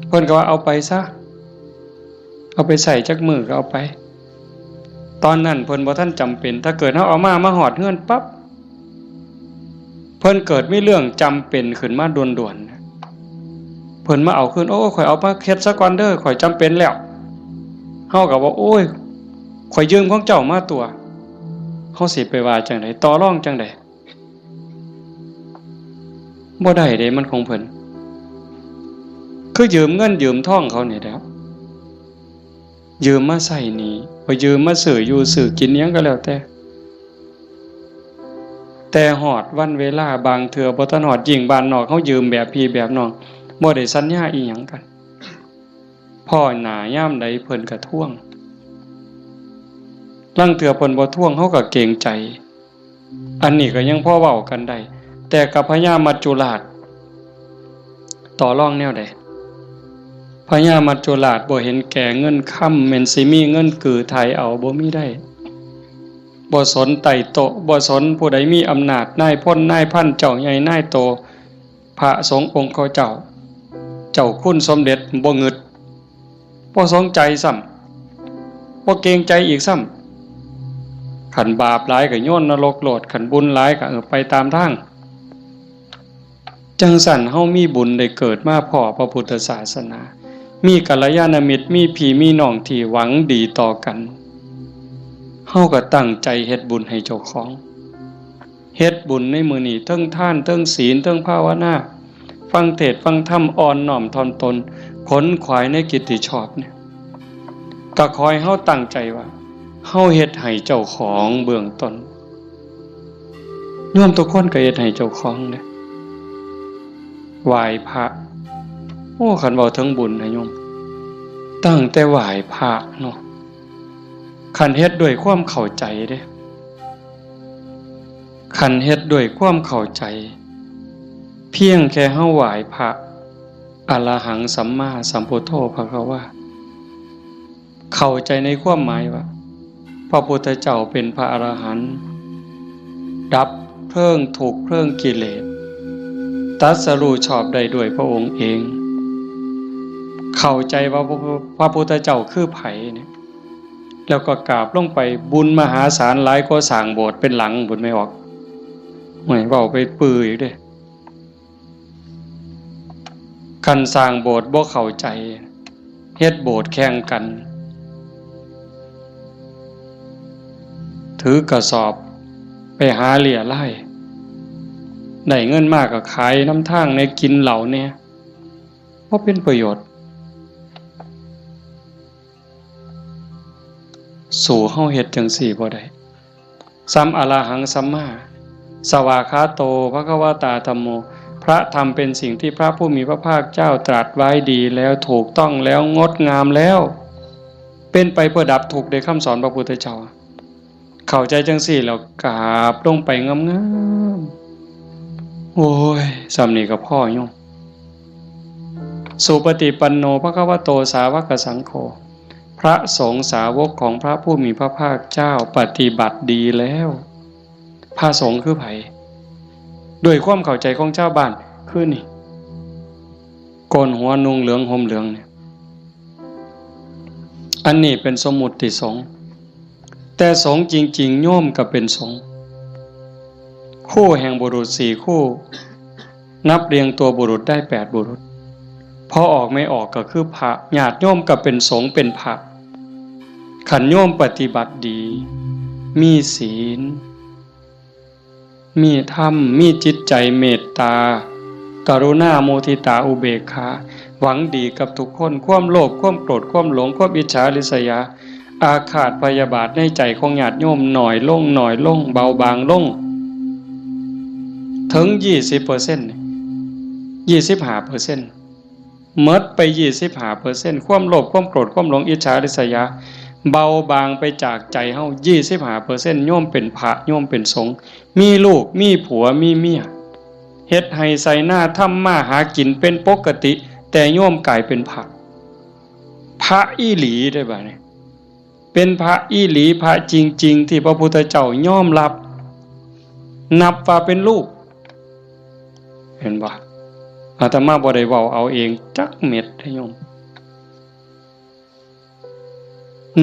เพิ่นก็ว่าเอาไปซะเอาไปใส่จักมื้อก็เอาไปตอนนั้นเพิ่นบ่ทันจำเป็นถ้าเกิดเฮาเอามาฮอดเฮือนปั๊บเพิ่นเกิดมีเรื่องจำเป็นขึ้นมาด่วนๆเพิ่นมาเอาคืนโอ้ข่อยเอามาเฮ็ดซะก่อนเด้อข่อยจำเป็นแล้วเฮาก็ว่าโอ้ยข่อยยืมของเจ้ามาตัวเฮาสิไปว่าจังได๋ต่อรองจังได๋บ่ได้เด้มันของเพิ่นคือยืมเงินยืมทองเขานี่แหละยืมมาใช้หนี้บ่ยืมมาซื้ออยู่ซื้อกินหยังก็แล้วแต่ฮอดวันเวลาบางเทื่อบ่ทันฮอดยิ่งบ้านนอกเฮายืมแบบพี่แบบน้องบ่ได้สัญญาอีหยังกันพ่อหน้ายามใดเพิ่นก็ทวงลางเทื่อเพิ่นบ่ทวงเฮาก็เกรงใจอันนี้ก็ยังพอเว้ากันได้แต่กับพญามัจจุราชต่อรองแนวใดพญามัจจุราชบ่เห็นแก่เงินค่ำแม่นสิมีเงินกือไทยเอาบ่มีได้บ่สนไต่โตบ่สนผู้ใดมีอำนาจนายพลนายพันเจ้าใหญ่นายโตพระสงฆ์องค์เขาเจ้าคุณสมเด็จบ่งึดบ่สนใจซ้ำบ่เกรงใจอีกซ้ำขันบาปหลายก็โยนนรกโลดขันบุญหลายก็ไปตามทางจังสั่นเฮามีบุญได้เกิดมาพ้อพระพุทธศาสนามีกัลยาณมิตรมีพี่มีน้องที่หวังดีต่อกันเฮาก็ตั้งใจเฮ็ดบุญให้เจ้าของเฮ็ดบุญในมื้อนี้เทิงทานเทิงศีลเทิงภาวนาฟังเทศน์ฟังธรรมอ่อนน้อมถ่อมตนขนขวายในกิตติชอบเนี่ยก็ขอให้เฮาตั้งใจว่าเฮาเฮ็ดให้เจ้าของเบื้องต้นโยมทุกคนก็เฮ็ดให้เจ้าของเด้ไหว้พระโอ้คันเว้าถึงบุญนะโยมตั้งแต่ไหว้พระเนาะคันเฮ็ดด้วยความเข้าใจเด้คันเฮ็ดด้วยความเข้าใจเพียงแค่เฮาไหว้พระอรหังสัมมาสัมพุทโธภควาเข้าใจในความหมายว่าพระพุทธเจ้าเป็นพระอรหันต์ดับเพลิงทุกข์เพลิงกิเลสตรัสรู้ชอบได้ด้วยพระองค์เองเข้าใจว่าพระพุทธเจ้าคือไผเนี่ยแล้วก็กราบลงไปบุญมหาศาลหลายกว่าสร้างโบสถ์เป็นหลังบุญไม่ออกไม่เว้าไปปื้ออีกเด้คันสร้างโบสถ์บ่เข้าใจเฮ็ดโบสถ์แข่งกันถือกระสอบไปหาเหลี่ยไล่ได้เงินมากก็ขายน้ำทางในกินเหล่าเนี่ยเพราะเป็นประโยชน์สู่เฮาเฮ็ดจังซี่บ่ได้สัมอรหังสัมมาสวากขาโตภควตาธัมโมพระธรรมเป็นสิ่งที่พระผู้มีพระภาคเจ้าตรัสไว้ดีแล้วถูกต้องแล้วงดงามแล้วเป็นไปเพื่อดับทุกข์ในคำสอนพระพุทธเจ้าเข้าใจจังซี่แล้วกราบลงไปงามๆโอ้ยสำนี้ก็พ่อโยมสุปฏิปันโนภควโตสาวกสังโฆพระสงฆ์สาวกของพระผู้มีพระภาคเจ้าปฏิบัติดีแล้วพระสงฆ์คือไผด้วยความเข้าใจของชาวบ้านคือนี่โกนหัวนุ่งเหลืองห่มเหลืองเนี่ย อันนี้เป็นสมมุติสงฆ์แต่สงฆ์จริงๆโยมก็เป็นสงฆ์คู่แห่งบุรุษ4คู่นับเรียงตัวบุรุษได้8บุรุษพอออกไม่ออกก็คือพระญาติโยมก็เป็นสงฆ์เป็นพระขันโยมปฏิบัติดีมีศีลมีธรรมมีจิตใจเมตตากรุณาโมทิตาอุเบกขาหวังดีกับทุกคนความโลภความโกรธความหลงความอิจฉาริษยาอาฆาตพยาบาทในใจของญาติโยมหน่อยลงเบาบางลงถึง 20% 25%หมดไป 25% ความโลภความโกรธความหลงอิจฉาริษยาเบาบางไปจากใจเฮา 25% โยมเป็นพระโยมเป็นสงฆ์มีลูกมีผัวมีเมียเฮ็ดให้ใส่หน้าทำมาหากินเป็นปกติแต่โยมกลายเป็นพระอีหลีได้บ่เนี่ยเป็นพระอีหลีพระจริงๆที่พระพุทธเจ้ายอมรับนับว่าเป็นลูกเห็นบ่อาตมาบ่ได้เว้าเอาเองจักเม็ดให้โยม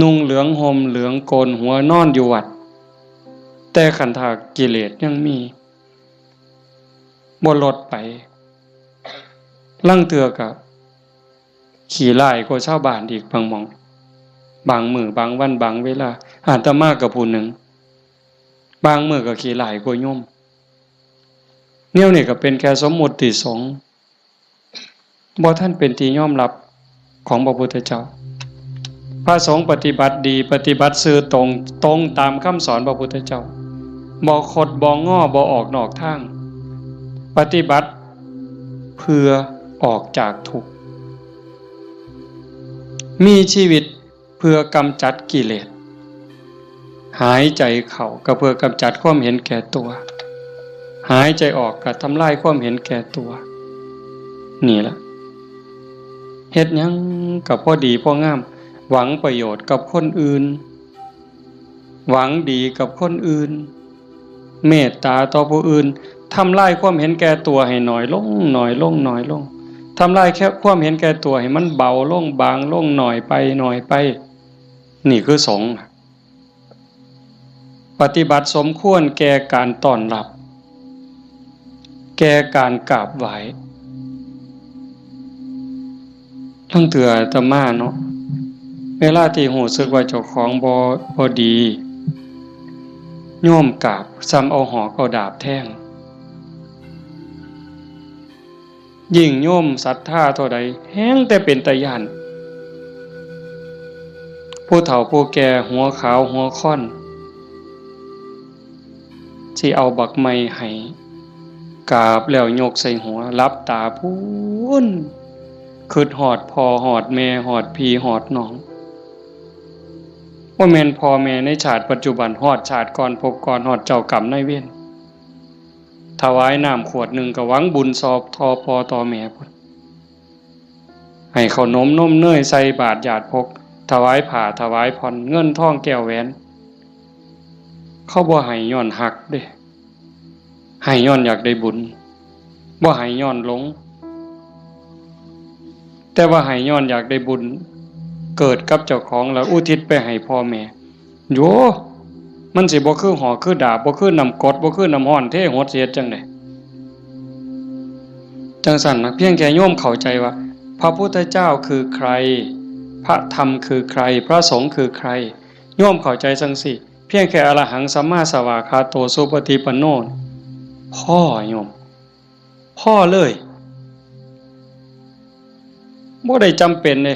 นุ่งเหลืองห่มเหลืองโกนหัวนอนอยู่วัดแต่ขันธกิเลสยังมีบ่ลดไปลังเทื่อก็ขี่ไล่กว่าชาวบ้านอีกบางหม่องบางมื้อบางวันบางเวลาอาตมากับผู้หนึ่งบางมื้อก็ขี่ไล่กว่าโยมแนวนี้ก็เป็นแค่สมมุติสงฆ์บ่ท่านเป็นที่ยอมรับของพระพุทธเจ้าพระสงฆ์ปฏิบัติดีปฏิบัติซื่อตรงตามคำสอนพระพุทธเจ้าบ่คดบ่ง้อบ่ออกนอกทางปฏิบัติเพื่อออกจากทุกข์มีชีวิตเพื่อกำจัดกิเลสหายใจเข้าก็เพื่อกำจัดความเห็นแก่ตัวหายใจออกก็ทำลายความเห็นแก่ตัวนี่ล่ะเฮ็ดหยังก็พอดีพองามหวังประโยชน์กับคนอื่นหวังดีกับคนอื่นเมตตาต่อผู้อื่นทำลายความเห็นแก่ตัวให้น้อยลงทำลายแค่ความเห็นแก่ตัวให้มันเบาลงบางลงหน่อยไปนี่คือสงฆ์ปฏิบัติสมควรแก่การต้อนรับแก่การกราบไหว้ทั้งเถื่ออาตมาเนาะเวลาที่หูสึกว่าเจ้าของบ่ดีโยมกราบซ้ำเอาหอกเอาดาบแทงยิ่งโยมศรัทธาเท่าใดแห้งแต่เป็นตาย้านผู้เฒ่าผู้แก่หัวขาวหัวค่อนสิเอาบักไม้ให้กราบแล้วยกใส่หัวรับตาพูนคิดฮอดพ่อฮอดแม่ฮอดพี่ฮอดน้องว่าแม่นพ่อแม่ในชาติปัจจุบันฮอดชาติก่อนพบก่อนฮอดเจ้ากรรมนายเวรถวายน้ำขวดหนึ่งก็หวังบุญสอบทอพอต่อแม่พุ่นให้ขนมนมเนยใส่บาตรญาติพกถวายผ้าถวายผ่อนเงินทองแก้วแหวนเขาบ่ให้ย้อนหักเด้ให้ย้อนอยากได้บุญบ่ให้ย้อนหลงแต่ว่าให้ย้อนอยากได้บุญเกิดกับเจ้าของแล้วอุทิศไปให้พ่อแม่โยมันสิบ่คือหอกคือดาบบ่คือน้ำกรดบ่คือน้ำร้อนเทหดเสียจังได๋จังซั่นนะเพียงแค่โยมเข้าใจว่าพระพุทธเจ้าคือใครพระธรรมคือใครพระสงฆ์คือใครโยมเข้าใจจังซี่เพียงแค่อรหังสัมมาสัมพุทธัสสะสุปฏิปันโนพ่อโยมพ่อเลยบ่ได้จำเป็นเด้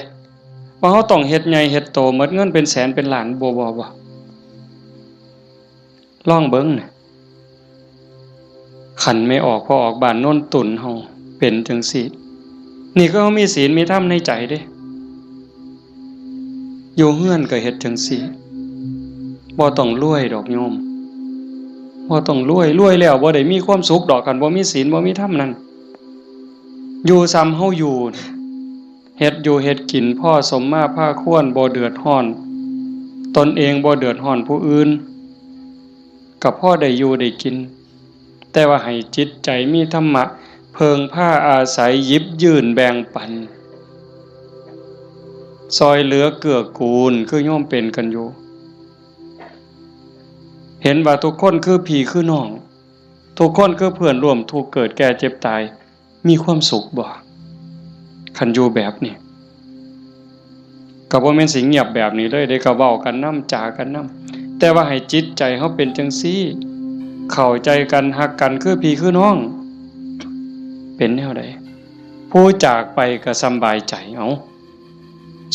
ว่าเฮาต้องเฮ็ดใหญ่เฮ็ดโตหมดเงินเป็นแสนเป็นล้านบ่ลองเบิ่งน่ะขันไม่ออกพอออกบ้านโน่นตุ่นเฮาเป็นจังซี่นี่ก็เฮามีศีลมีธรรมในใจเด้อยู่เฮือนก็เฮ็ดจังซี่บ่ต้องรวยดอกโยมบ่ต้องรวยแล้วบ่ได้มีความสุขดอกคันบ่มีศีลบ่มีธรรมนั่นอยู่ซ้ำเฮาอยู่เฮ็ดอยู่เฮ็ดกินพ่อสมมาภาควรบ่เดือดร้อนตนเองบ่เดือดร้อนผู้อื่นก็พอได้อยู่ได้กินแต่ว่าให้จิตใจมีธรรมะเพิงผ้าอาศัยหยิบยื่นแบ่งปัน ซอยเหลือเกื้อกูลคือโยมเป็นกันอยู่เห็นว่าทุกคนคือพี่คือน้องทุกคนคือเพื่อนร่วมทุกข์เกิดแก่เจ็บตายมีความสุขบ่คันอยู่แบบนี้ก็บ่แม่นสิเงียบแบบนี้เลยได้ก็เว้ากันนำจากันนำแต่ว่าให้จิตใจเฮาเป็นจังซี่เข้าใจกันฮักกันคือพี่คือน้องเป็นแนวใดผู้จากไปก็สำบายใจเอา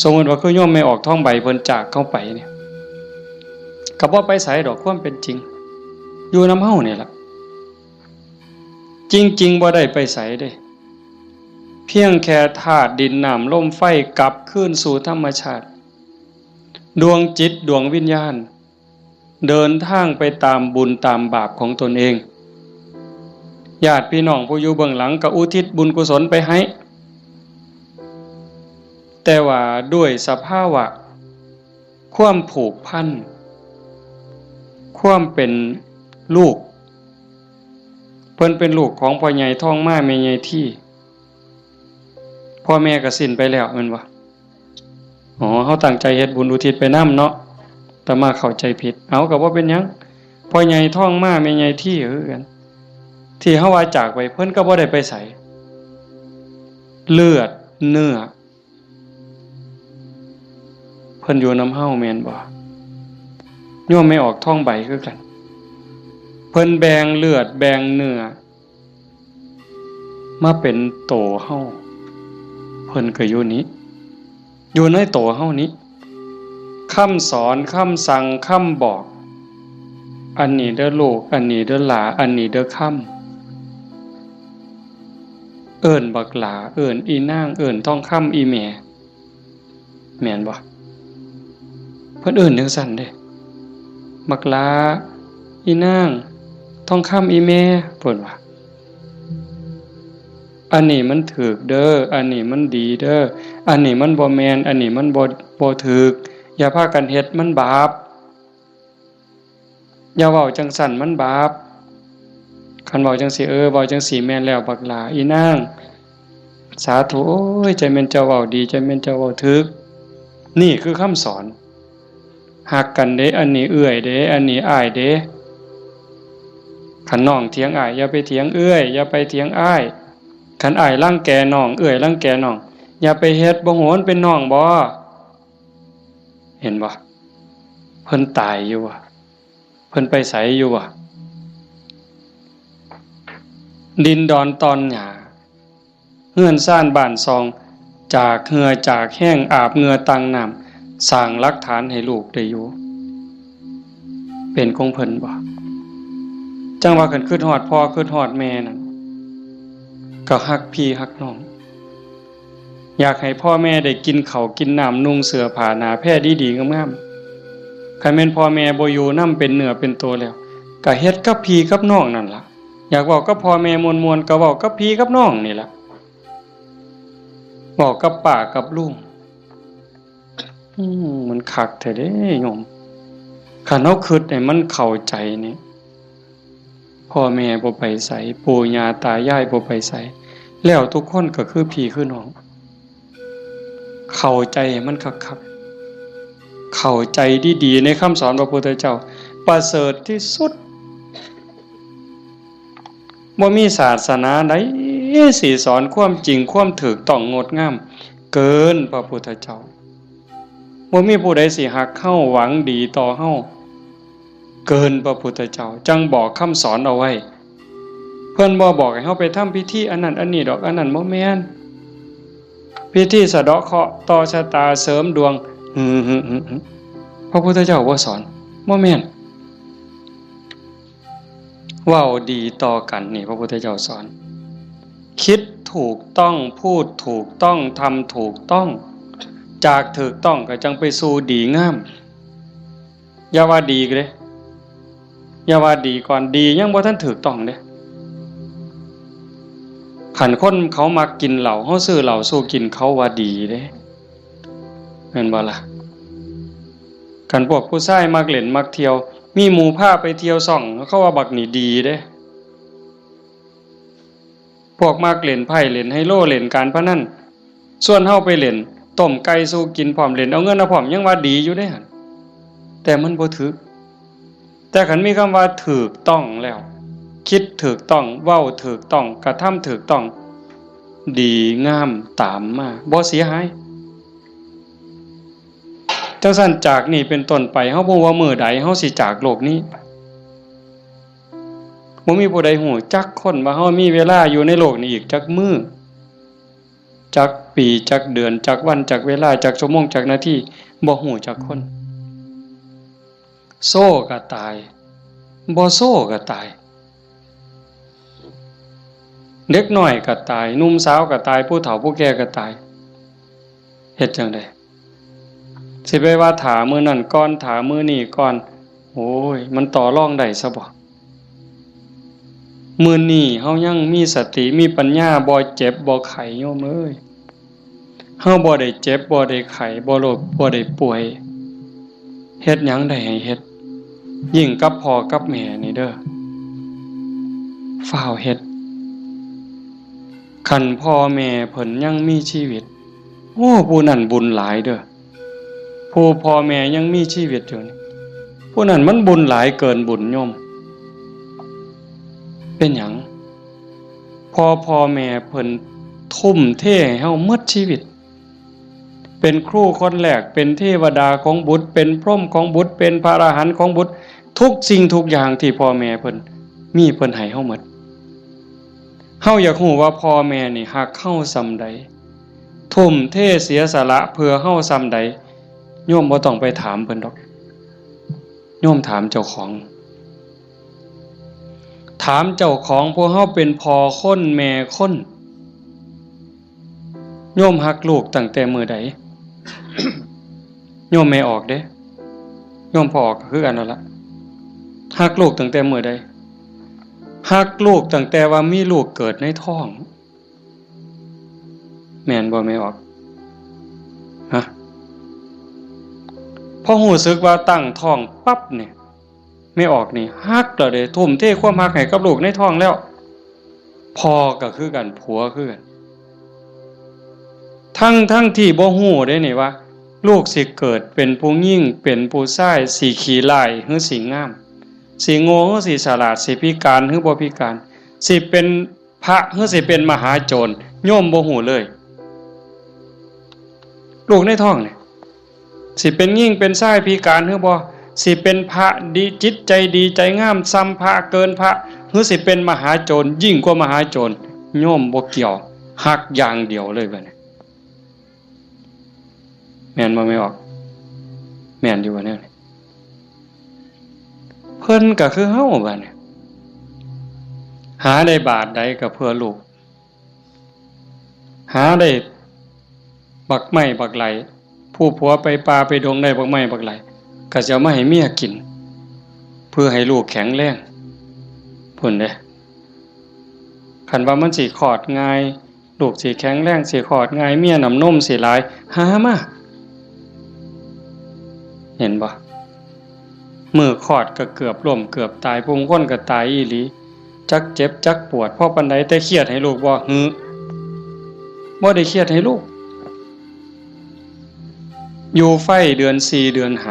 สมมุติว่าคือโยมไม่ออกท้องใบเพิ่นจากเข้าไปเนี่ยก็บ่ไปไสดอกความเป็นจริงอยู่นำเฮานี่ล่ะจริงๆบ่ได้ไปไสเด้เพียงแค่ธาตุดินน้ำลมไฟกลับคืนสู่ธรรมชาติดวงจิตดวงวิญญาณเดินทางไปตามบุญตามบาปของตนเองญาติพี่น้องผู้อยู่เบื้องหลังก็อุทิศบุญกุศลไปให้แต่ว่าด้วยสภาวะความผูกพันความเป็นลูกเพิ่นเป็นลูกของพ่อใหญ่ท้องม้าแม่ใหญ่ที่พ่อแม่ก็สิ้นไปแล้วแม่นบ่อ๋อเฮาตั้งใจเฮ็ดบุญอุทิศไปนำเนาะแต่มาเข้าใจผิดเอาก็บ่เป็นหยังพ่อใหญ่ท้องม้าแม่ใหญ่ที่คือกันที่เฮาว่าจากไปเพิ่นก็บ่ได้ไปไสเลือดเนื้อเพิ่นอยู่นำเฮาแม่นบ่โยมไม่ออกท้องใบคือกันเพิ่นแบ่งเลือดแบ่งเนื้อมาเป็นโตเฮาเพิ่นก็อยู่นี้อยู่ในโตเฮานี้คำสอนคำสั่งคำบอกอันนี้เด้อลูกอันนี้เด้อหลาอันนี้เด้อคำเอิ้นบักหลาเอิ้นอีนางเอิ้นทองคำอีแม่แม่นบ่เพิ่นเอิ้นจังซั่นเด้บักหลาอีนางทองคำอีแม่เพิ่นว่าอันนี้มันถูกเด้ออันนี้มันดีเด้ออันนี้มันบ่แม่นอันนี้มันบ่ถูกอย่าพากันเฮ็ดมันบาปอย่าเว้าจังซั่นมันบาปคันเว้าจังซี่เว้าจังซี่แม่นแล้วบักหลาอีนางสาธุโอ้ยใจแม่นเจ้าเว้าดีใจแม่นเจ้าเว้าถูกนี่คือคำสอนฮักกันเด้อันนี้เอื้อยเด้อันนี้อ้ายเด้คันน้องเถียงอ้ายอย่าไปเถียงเอื้อยอย่าไปเถียงอ้ายคันอ้ายรังแกน้องเอื้อยรังแกน้องอย่าไปเฮ็ดบ่โหนเป็นน้องบ่เห็นบ่เพิ่นตายอยู่ว่ะเพิ่นไปไสอยู่ว่ะดินดอนตอนหญ้าเฮือนซ่านบ้านซองจากเหงื่อจากแห้งอาบเหงื่อตังน้ำสร้างหลักฐานให้ลูกได้อยู่เป็นของเพิ่นบ่จังว่าคันคิดฮอดพ่อคิดฮอดแม่นั่นก็ฮักพี่ฮักน้องอยากให้พ่อแม่ได้กินข้าวกินน้ำนุ่งเสื้อผ้าหน้าแพรดีๆงามๆคันแม่นพ่อแม่บ่อยู่นำเป็นเนื้อเป็นตัวแล้วก็เฮ็ดกับพี่กับน้องนั่นล่ะอยากเว้ากับพ่อแม่ม่วนๆก็เว้ากับพี่กับน้องนี่ล่ะเว้ากับป้ากับลุงมันคักแท้เด้โยมคันเฮาคิดให้มันเข้าใจนี่พ่อแม่บ่ไปไสปู่ย่าตายายบ่ไปไสแล้วทุกคนก็คือพี่คือน้องเข้าใจให้มันคักๆเข้าใจดีๆในคำสอนพระพุทธเจ้าประเสริฐที่สุดบ่มีศาสนาใดสิสอนความจริงความถูกต้องงดงามเกินพระพุทธเจ้าบ่มีผู้ใดสิฮักเฮาหวังดีต่อเฮาเกินพระพุทธเจ้าจังบอกคำสอนเอาไว้เพิ่นบ่บอกให้เฮาไปทำพิธีอันนั้นอันนี้ดอกอันนั้นบ่แม่นพิธีสะเดาะเคราะห์ต่อชะตาเสริมดวงพระพุทธเจ้าบ่สอนบ่แม่นเว้าดีต่อกันนี่พระพุทธเจ้าสอนคิดถูกต้องพูดถูกต้องทำถูกต้องจากถูกต้องก็จังไปสู่ดีงามอย่าว่าดีเด้อย่าว่าดีก่อนดียังบ่ทันถูกต้องเด้คันคนเขามักกินเหล้าเฮาซื้อเหล้าสู้กินเขาว่าดีเด้แม่นบ่ล่ะคันพวกผู้ชายมักเล่นมักเที่ยวมีหมู่พาไปเที่ยวซ่องเขาว่าบักนี่ดีเด้พวกมักเล่นไพ่เล่นไฮโลเล่นการพนันส่วนเฮาไปเล่น ต้มไก่สู้กินพร้อมเล่นเอาเงินเอาพร้อมยังว่าดีอยู่เด้หั่นแต่มันบ่ถูกแต่คันมีคำว่าถูกต้องแล้วคิดถูกต้องเว้าถูกต้องกระทำถูกต้องดีงามตามมาบ่เสียหายจังซั่นจากนี้เป็นต้นไปเฮาบ่ว่ามื้อใดเฮาสิจากโลกนี้บ่มีผู้ใดฮู้จักคนว่าเฮามีเวลาอยู่ในโลกนี้อีกจักมื้อจักปีจักเดือนจักวันจักเวลาจักชั่วโมงจักนาทีบ่ฮู้จักคนโซ่ก็ตายบ่โซ่ก็ตายเด็กน้อยก็ตายหนุ่มสาวก็ตายผู้เฒ่าผู้แก่ก็ตายเฮ็ดจังได๋สิไปว่าถามื้อนั้นก่อนถามื้อนี้ก่อนโอ้ยมันต่อรองได้ซะบ่มื้อนี้เฮายังมีสติมีปัญญาบ่เจ็บบ่ไข้โยมเอ้ยเฮาบ่ได้เจ็บบ่ได้ไข้บ่โรคบ่ได้ป่วยเฮ็ดหยังได้ให้เฮ็ดยิ่งกับพ่อกับแม่นี่เด้อฟ้าวเฮ็ดคันพ่อแม่เพิ่นยังมีชีวิตโอ้ผู้นั้นบุญหลายเด้อผู้พ่อแม่ยังมีชีวิตอยู่นี่ผู้นั้นมันบุญหลายเกินบุญโยมเป็นหยังพ่อแม่เพิ่นทุ่มเทให้เฮาหมดชีวิตเป็นครูคนแรกเป็นเทวดาของบุตรเป็นพรหมของบุตรเป็นพระอรหันต์ของบุตรทุกสิ่งทุกอย่างที่พ่อแม่เพิ่นมีเพิ่นให้เฮาหมดเฮาอยากรู้ว่าพ่อแม่นี่ฮักเฮาส่ำใดทุ่มเทเสียสละเพื่อเฮาส่ำใดโยมบ่ต้องไปถามเพิ่นดอกโยมถามเจ้าของถามเจ้าของพวกเฮาเป็นพ่อคนแม่คนโยมฮักลูกตั้งแต่มื้อใด โยมไม่ออกเด้โยมพ่อออกก็คือกันนั่นล่ะฮักลูกตั้งแต่มื้อใดฮักลูกตั้งแต่ว่ามีลูกเกิดในท้องแม่นบ่ไม่ออกฮะพอรู้สึกว่าตั้งท้องปั๊บเนี่ยไม่ออกนี่ฮักแล้วเด้ทุ่มเทความฮักให้กับลูกในท้องแล้วพ่อก็คือกันผัวคือกันทั้งที่บ่ฮู้เด้นี่ว่าลูกสิเกิดเป็นผู้หญิงเป็นผู้ชายสิขี้ร้ายหรือสิงามสิโง่หรือสิฉลาดสิพิการหรือบ่พิการสิเป็นพระหรือสิเป็นมหาโจรโยมบ่ฮู้เลยลูกในท้องนี่สิเป็นหญิงเป็นชายพิการหรือบ่สิเป็นพระดีจิตใจดีใจงามซ้ำพระเกินพระหรือสิเป็นมหาโจรยิ่งกว่ามหาโจรโยมบ่เกี่ยวฮักอย่างเดียวเลยบัดนี้แม่นบ่ไม่ออกแม่นอยู่ว่าแนวนี้เพิ่นก็คือเฮาบัดนี้หาได้บาทใดก็เพื่อลูกหาได้บักไม้บักไหลผู้ผัวไปป่าไปดงได้บักไม้บักไหลก็จะมาให้เมียกินเพื่อให้ลูกแข็งแรงพุ่นเด้คันว่ามันสิคลอดง่ายลูกสิแข็งแรงสิคลอดง่ายเมียน้ำนมสิหลายหามาเห็นบ่มือคลอดก็เกือบล้มเกือบตายผู้คนก็ตายอีหลีจักเจ็บจักปวดเพราะปานใดแต่เครียดให้ลูกบ่บ่ได้เครียดให้ลูกอยู่ไฟเดือน4เดือน5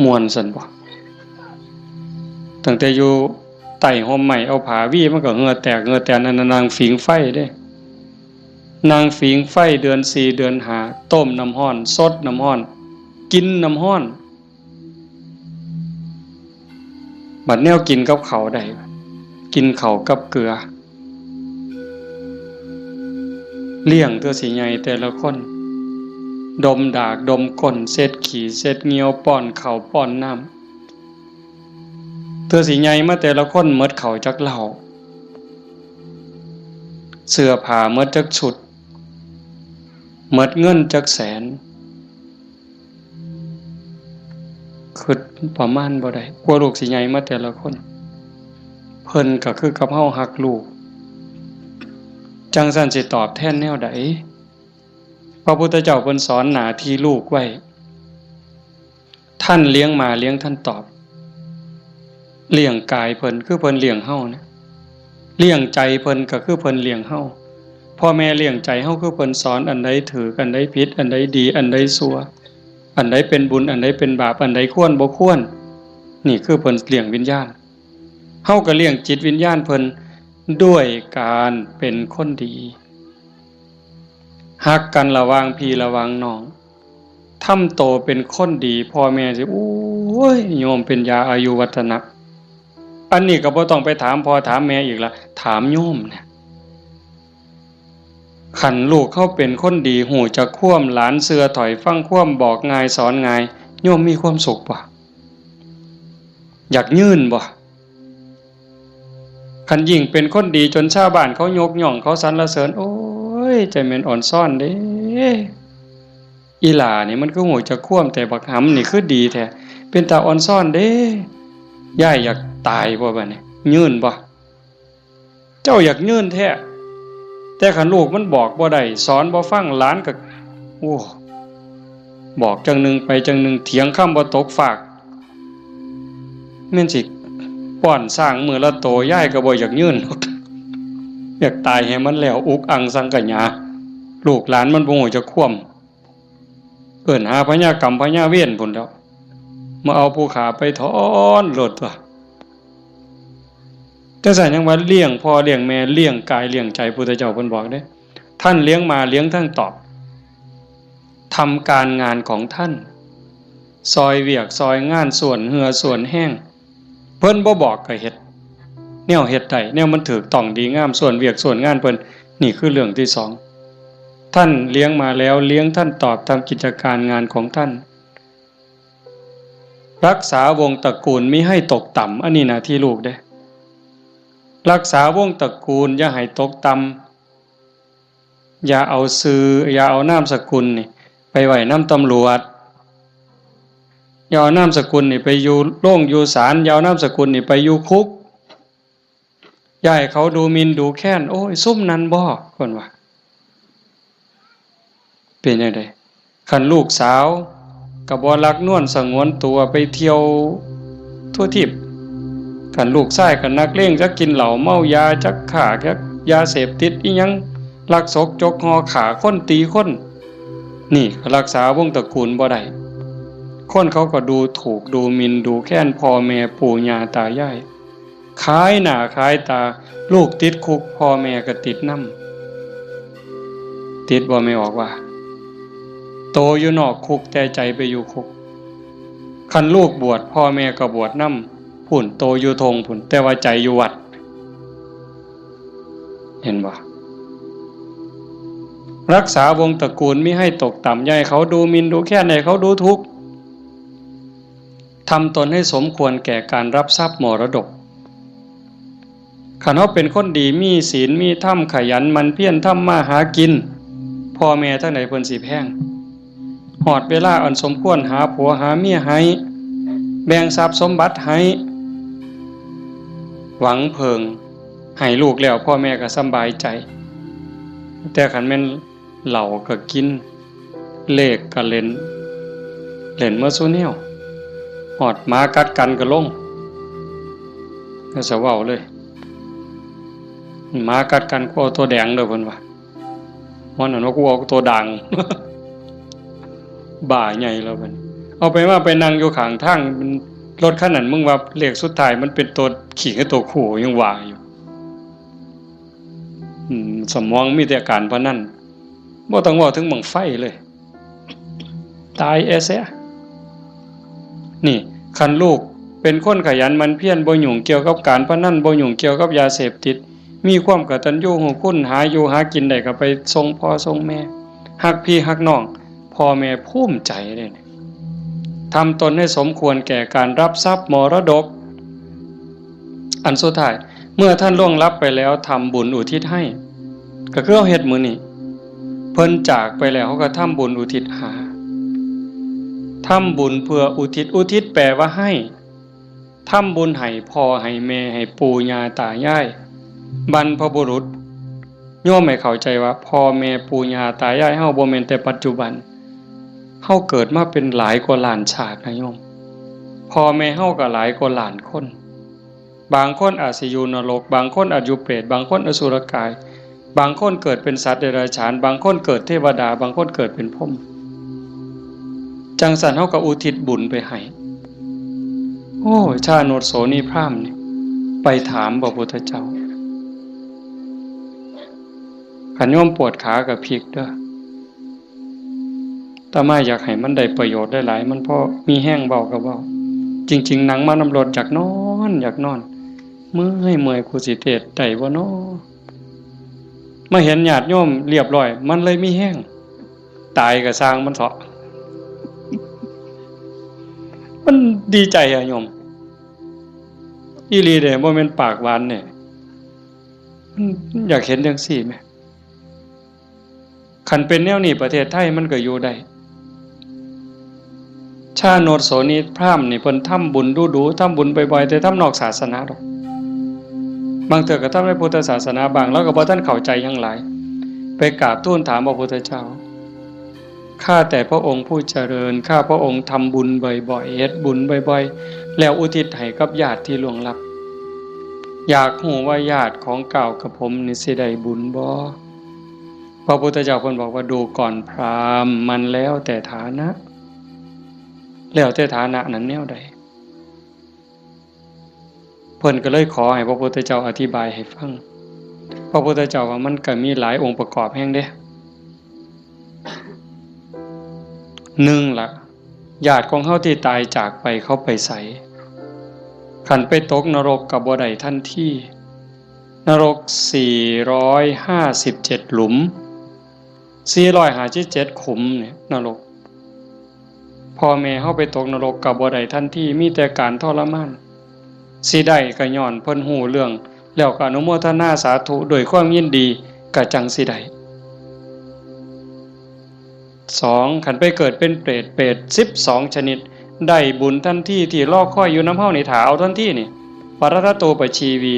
ม่วนซั่นบ่ตั้งแต่อยู่ใต้ห่มไม้เอาผ้าวี่มันก็เหงื่อแตกเหงื่อแตนนั่นนางฝิงไฟเด้นางฝิงไฟเดือน4เดือน5ต้มน้ำร้อนสดน้ำร้อนกินน้ำร้อนบัดแนวกินกับข้าวได้กินข้าวกับเกลือเลี้ยงตัวสิใหญ่แต่ละคนดมดากดมก้นเซ็ดขี้เซ็ดเหงียวป้อนข้าวป้อนน้ำเธอสิใหญ่มาแต่ละคนหมดข้าวจักเหล้าเสื้อผ้าหมดจักชุดหมดเงินจักแสนคิดประมาณบ่ได้กลัวลูกสิใหญ่มาแต่ละคนเพิ่นก็คือกับเฮาฮักลูกจังซั่นสิตอบแทนแนวใดพระพุทธเจ้าเพิ่นสอนหน้าที่ลูกไว้ท่านเลี้ยงมาเลี้ยงท่านตอบเลี้ยงกายเพิ่นคือเพิ่นเลี้ยงเฮานะเลี้ยงใจเพิ่นก็คือเพิ่นเลี้ยงเฮา พ่อแม่เลี้ยงใจเฮาคือเพิ่นสอนอันใดถืออันใดผิดอันใดดีอันใดชั่วอันใดเป็นบุญอันใดเป็นบาปอันใดควรบ่ควรนี่คือเพิ่นเลี้ยงวิญญาณเฮาก็เลี้ยงจิตวิญญาณเพิ่นด้วยการเป็นคนดีฮักกันระหว่างพี่ระหว่างน้องทำโตเป็นคนดีพ่อแม่สิโอ้ยโยมเป็นยาอายุวัฒนะอันนี้ก็บ่ต้องไปถามพ่อถามแม่อีกละถามโยมเนี่ยขันลูกเขาเป็นคนดีหูจะคว่ำหลานเสือถอยฟังคว่ำบอกง่ายสอนง่ายโยมมีความสุขบ่อยากยื่นบ่ขันยิ่งเป็นคนดีจนชาวบ้านเขายกย่องเขาสรรเสริญโอ้ยใจแม่นอ่อนซ่อนเด้อีหล่านี่มันก็หูจะคว่ำแต่บักหำนี่คือดีแท้เป็นตาอ่อนซ่อนเด้ย่ายอยากตายบ่บัดนี้ยื่นบ่เจ้าอยากยื่นแท้แต่ขันลูกมันบอกบ่ได้สอนบ่ฟังหลานก็โอ้บอกจังหนึ่งไปจังหนึ่งเถียงคำบ่ตกฝากแม่นสิป้อนสร้างมือละโตย่ายก็บ่อยากยื่นอยากตายให้มันแล้วอุกอังสังกะญาลูกหลานมันบ่ฮู้จะคว่ำเอิ้นหาพญากรรมพญาเวรพุ่นแล้วมาเอาผู้ขาไปถอนโลดตัวแต่สั่นยังว่าเลี้ยงพ่อเลี้ยงแม่เลี้ยงกายเลี้ยงใจพุทธเจ้าเพิ่นบอกเด้ท่านเลี้ยงมาเลี้ยงทั้งตอบทำการงานของท่านซอยเวียกซอยงานส่วนเหือส่วนแห้งเพิ่นบ่บอกก็เฮ็ดแนวเฮ็ดได้แนวมันถูกต้องดีงามส่วนเวียกส่วนงานเพิ่นนี่คือเรื่องที่2ท่านเลี้ยงมาแล้วเลี้ยงท่านตอบทำกิจการงานของท่านรักษาวงตระกูลมิให้ตกต่ำอันนี้หน้าที่ลูกเด้รักษาวงตระกูลอย่าให้ตกต่ำอย่าเอาชื่ออย่าเอานามสกุลนี่ไปไว้นำตำรวจอย่าเอานามสกุลนี่ไปอยู่โรงอยู่ศาลอย่าเอานามสกุลนี่ไปอยู่คุกอย่าให้เขาดูหมิ่นดูแค้นโอ้ยซุ่มนั้นบ่เพิ่นว่าเป็นจังได๋คันลูกสาวก็บ่รักนวลสงวนตัวไปเที่ยวทั่วทิพย์คันลูกชายก็นักเลงจักกินเหล้าเมายาจักฆ่าจักยาเสพติดอีหยังลักศกจกหอขาคนตีคนนี่รักษาวงตระกูลบ่ได้คนเขาก็ดูถูกดูหมิ่นดูแค้นพ่อแม่ปู่ย่าตายายขายหน้าขายตาลูกติดคุกพ่อแม่ก็ติดนำติดบ่ไม่ออกว่าโตอยู่นอกคุกแต่ใจไปอยู่คุกคันลูกบวชพ่อแม่ก็บวชนำพุ่นโตอยู่ทงพุ่นแต่ว่าใจอยู่วัดเห็นบ่รักษาวงตระกูลมิให้ตกต่ำอย่าให้เขาดูหมิ่นดูแค้นให้เขาดูทุกข์ทำตนให้สมควรแก่การรับทรัพย์มรดกคันเฮาเป็นคนดีมีศีลมีธรรมขยันมันเพียรทำมาหากินพ่อแม่ทั้งหลายเพิ่นสิแพงฮอดเวลาอันสมควรหาผัวหาเมียให้แบ่งทรัพย์สมบัติให้หวังเพิงให้ลูกแล้วพ่อแม่ก็สำบายใจแต่คันแม่นเหล้าก็กินเลขก็เล่นเมื่อซุแนวฮอดหมากัดกันก็ลงก็สะเว้าเลยหมากัดกันกูเอาตัวแดงเด้อเพิ่นว่ามันนั่นว่ากูเอาตัวด่าง บ่าใหญ่แล้วเพิ่นเอาไปว่าไปนั่งอยู่ข้างทางรถคันนั้นมึงว่าเลขสุดท้ายมันเป็นตัวขี่กับตัวคู่ยังว่าอยู่สมองมีแต่การพนันบ่ต้องเว้าถึงบังไฟเลยตายแซ่นี่คันลูกเป็นคนขยันมันเพียรบ่ยุ่งเกี่ยวกับการพนันบ่ยุ่งเกี่ยวกับยาเสพติดมีความกตัญญูรู้คุณหาอยู่หากินได้ก็ไปส่งพ่อส่งแม่ฮักพี่ฮักน้องพ่อแม่ภูมิใจเลยทำตนให้สมควรแก่การรับทรัพย์มรดกอันสุดท้ายเมื่อท่านล่วงลับไปแล้วทำบุญอุทิศให้ก็คือเอาเฮ็ดมื้อนี้เพิ่นจากไปแล้วเขาก็ทำบุญอุทิศหาทำบุญเพื่ออุทิศแปลว่าให้ทำบุญให้พ่อให้แม่ให้ปู่ย่าตายายบรรพบุรุษโยมให้เข้าใจว่าพ่อแม่ปู่ย่าตายายเฮาบ่แม่นแต่ปัจจุบันเฮาเกิดมาเป็นหลายกว่าล้านชาตินะโยมพ่อแม่เฮาก็หลายกว่าล้านคนบางคนอาจสิอยู่นรกบางคนอาจอยู่เปรตบางคนอสุรกาย บางคนเกิดเป็นสัตว์เดรัจฉานบางคนเกิดเทวดาบางคนเกิดเป็นพรหมจังสันเฮาก็อุทิศบุญไปให้โอ้ชาโนโสนีพราหมณ์นี่ไปถามพระพุทธเจ้าขันโยมปวดขากับพริกเด้อแต่มาอยากให้มันได้ประโยชน์ได้หลายมันเพราะมีแห้งเบากับเบาจริงๆหนังมานำรดอยากนอนเมื่อยกูสิเทศได้บ่น้อมาเห็นญาติโยมเรียบร้อยมันเลยมีแห้งตายก็สร้างมันเถาะมันดีใจอะโยมอีหลีเด้บ่แม่นปากหวานเนี่ยมันอยากเห็นจังซี่แหมคันเป็นแนวนี้ประเทศไทยมันก็อยู่ได้ชาโนโสนีพราหมณ์นี่เพิ่นทำบุญดูๆทำบุญบ่อยๆแต่ทำนอกศาสนาดอกบางเทื่อก็ทำในพุทธศาสนาบางแล้วก็บ่ทันเข้าใจหยังหลายไปกราบทูลถามพระพุทธเจ้าข้าแต่พระองค์ผู้เจริญข้าพระองค์ทำบุญบ่อยๆเฮ็ดบุญบ่อยๆแล้วอุทิศให้กับญาติที่ล่วงลับอยากรู้ว่าญาติของเก่ากับผมนี่สิได้บุญบ่พระพุทธเจ้าเพิ่นบอกว่าดูก่อนพราหมณ์มันแล้วแต่ฐานะแล้วแต่ฐานะนั้นแนวใดเพิ่นก็เลยขอให้พระพุทธเจ้าอธิบายให้ฟังพระพุทธเจ้าว่ามันก็มีหลายองค์ประกอบแห่งเด้1ล่ะญาติของเฮาที่ตายจากไปเขาไปไสคันไปตกนรกก็บ่ได้ทันทีนรก457หลุม457ขุมเนี่ยนรกพ่อแม่เฮาไปตกนรกก็บ่ได้ทันทีมีแต่การทรมานสิได้ก็ย้อนเพิ่นฮู้เรื่องแล้วก็อนุโมทนาสาธุด้วยความยินดีก็จังสิได้2คันไปเกิดเป็นเปรต12ชนิดได้บุญทันทีที่รอคอยอยู่นำเฮานี่ถ้าเอาทันทีนี่ปรตโตปชีวี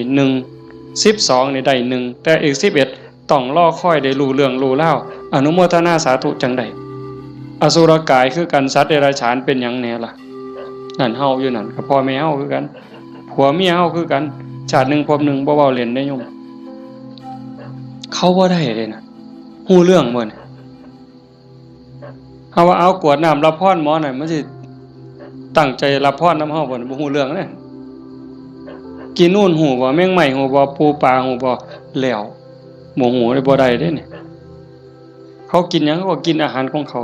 1 12นี่ได้1แต่อีก11ต้องรอคอยได้รู้เรื่องรู้ราวอนุโมทนาสาธุจังได๋อสุรกายคือกันสัตว์เดรัจฉานเป็นหยังแน่ล่ะนั่นเฮาอยู่นั่นก็พ่อแม่เฮาคือกันผัวเมียเฮาคือกันชาติหนึ่งภพหนึ่งบ่เว้าเล่นได้โยมเขาบ่ได้เลยนะฮู้เรื่องบ่เนี่ยเฮาว่าเอากวดน้ำรับพรหมอน่ะมันสิตั้งใจรับพรนำเฮาบ่บ่ฮู้เรื่องเด้กินนู่นฮู้บ่แมงไหม้ฮู้บ่ปูปลาฮู้บ่แล้วบ่ฮู้ได้บ่ได้เด้นี่เขากินหยังก็กินอาหารของเขา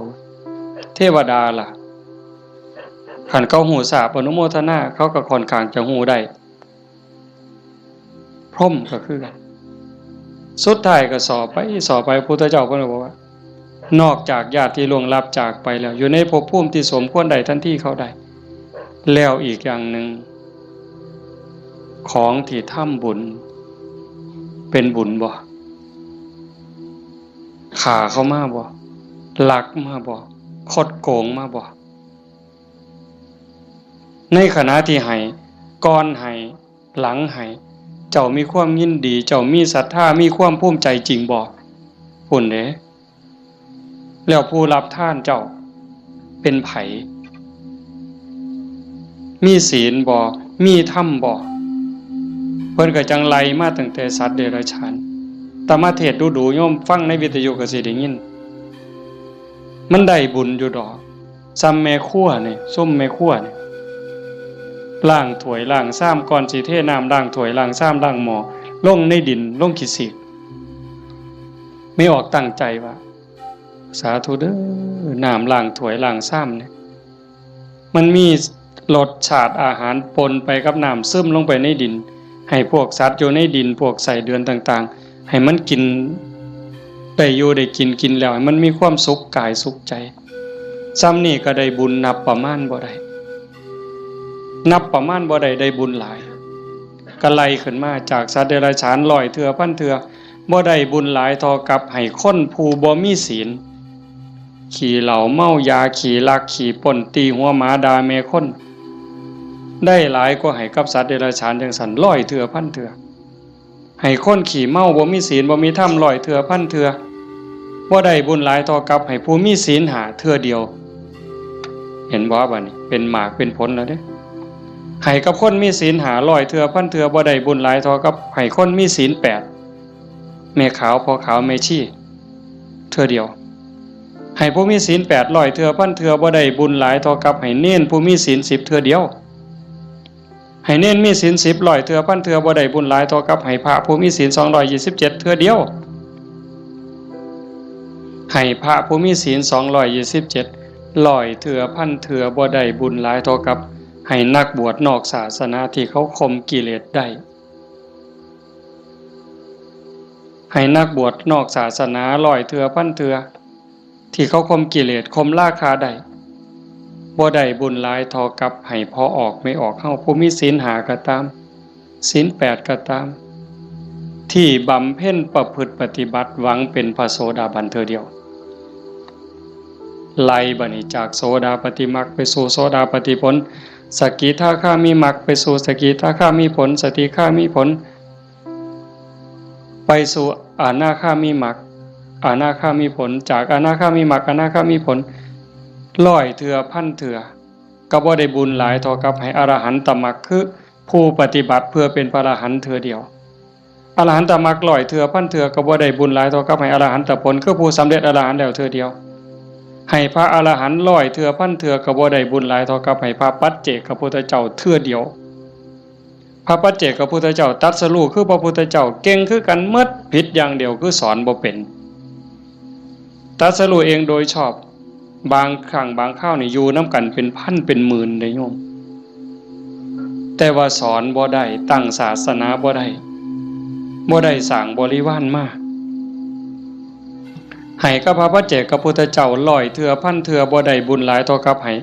เทวดาล่ะขันเขาหูสาบอนุโมทนาเขาก็ค่อนข้างจะหูได้พรหมก็คือกันสุดท้ายก็สอบไปพุทธเจ้าเพิ่นบอกว่านอกจากญาติที่ล่วงลับจากไปแล้วอยู่ในภพภูมิที่สมควรได้ทันทีเขาได้แล้วอีกอย่างหนึ่งของที่ทำบุญเป็นบุญบ่ขาเข้ามาบ่ลักมาบ่คดโกงมาบ่ในขณะที่ให้ก่อนให้หลังให้เจ้ามีความยินดีเจ้ามีศรัทธามีความภูมิใจจริงบ่พุ่นเด้แล้วผู้รับทานเจ้าเป็นไผมีศีลบ่มีธรรมบ่เพิ่นก็จังไล่มาตั้งแต่สัตว์เดรัจฉานแต่มาเทศน์ดูๆโยมฟังในวิทยุก็สิได้ยินมันได้บุญอยู่ดอกซ้ำแม่ครัวนี่ส้มแม่ครัวนี่ล้างถ้วยล้างซ้ำก่อนสิเทน้ำล้างถ้วยล้างซ้ำล้างหม้อลงในดินลงขี้สิกไม่ออกตั้งใจว่าสาธุเด้อน้ำล้างถ้วยล้างซ้ำเนี่ยมันมีรสชาติอาหารปนไปกับน้ำซึมลงไปในดินให้พวกสัตว์อยู่ในดินพวกไส้เดือนต่างๆให้มันกินได้อยู่ได้กินแล้วให้มันมีความสุขกายสุขใจซ้ำนี่ก็ได้บุญนับประมาณบ่ได้ได้บุญหลายก็ไล่ขึ้นมาจากสัตว์เดรัจฉาน100เทื่อพันเทื่อบ่ได้บุญหลายเท่ากับให้คนผู้บ่มีศีลขี่เหล้าเมายาขี่ลักขี่ป่นตีหัวหมาด่าแม่คนได้หลายกว่าให้กับสัตว์เดรัจฉานจังซั่น100เทื่อพันเทื่อให้คนขี่เมาบ่มีศีลบ่มีธรรม100เทื่อพันเทื่อบ่ได้บุญหลายเท่ากับให้ผู้มีศีลหาเทื่อเดียวเห็นบ่บัดนี้เป็นหมากเป็นผลแล้วเด้ให้กับคนมีศีลหา100เทื่อพันเทื่อบ่ได้บุญหลายเท่ากับให้คนมีศีล8 แม่ขาวพ่อขาวแม่ชีเทื่อเดียวให้ผู้มีศีล800เทื่อพันเทื่อบ่ได้บุญหลายเท่ากับให้เน้นผู้มีศีล10เทื่อเดียวให้เน้นมีศีล10ร้อยเทื่อพันเทื่อบ่ได้บุญหลายเท่ากับให้พระผู้มีศีล227เทื่อเดียวให้พระผู้มีศีล227ร้อยเทื่อพันเทื่อบ่ได้บุญหลายเท่ากับให้นักบวชนอกศาสนาที่เขาข่มกิเลสได้ให้นักบวชนอกศาสนาร้อยเทื่อพันเทื่อที่เขาข่มกิเลสข่มราคะได้บ่ได้บุญหลายเท่ากับให้พอออกไม่ออกเฮาผู้มีศีล5ก็ตามศีล8ก็ตามที่บำเพ็ญประพฤติปฏิบัติหวังเป็นพระโสดาบันเทื่อเดียวไล่บัดนี้จากโสดาปัตติมรรคไปสู่โสดาปัตติผลสกิทาคามีมรรคไปสู่สกิทาคามีผลสติคามีผลไปสู่อนาคามีมรรคอนาคามีผลจากอนาคามีมรรคอนาคามีผลร้อยเทื่อพันเทื่อก็บ่ได้บุญหลายเท่ากับให้อรหันตมรรคคือผู้ปฏิบัติเพื่อเป็นพระอรหันต์เทื่อเดียวอรหันตมรรคร้อยเทื่อพันเทื่อก็บ่ได้บุญหลายเท่ากับให้อรหันตผลคือผู้สำเร็จอรหันต์แล้วเทื่อเดียวให้พระอรหันต์ร้อยเทื่อพันเทื่อก็บ่ได้บุญหลายเท่ากับให้พระปัจเจกพุทธเจ้าเทื่อเดียวพระปัจเจกพุทธเจ้าตรัสรู้คือพระพุทธเจ้าเก่งคือกันหมดผิดอย่างเดียวคือสอนบ่เป็นตรัสรู้เองโดยชอบบางครั้งบางคราวนี่อยู่นำกันเป็นพันเป็นหมื่นได้โยมแต่ว่าสอนบ่ได้ตั้งศาสนาบ่ได้สร้างบริวารมาให้กับพระปัจเจกพุทธเจ้าร้อยเทื่อพันเทื่อบ่ได้บุญหลายเท่ากับให้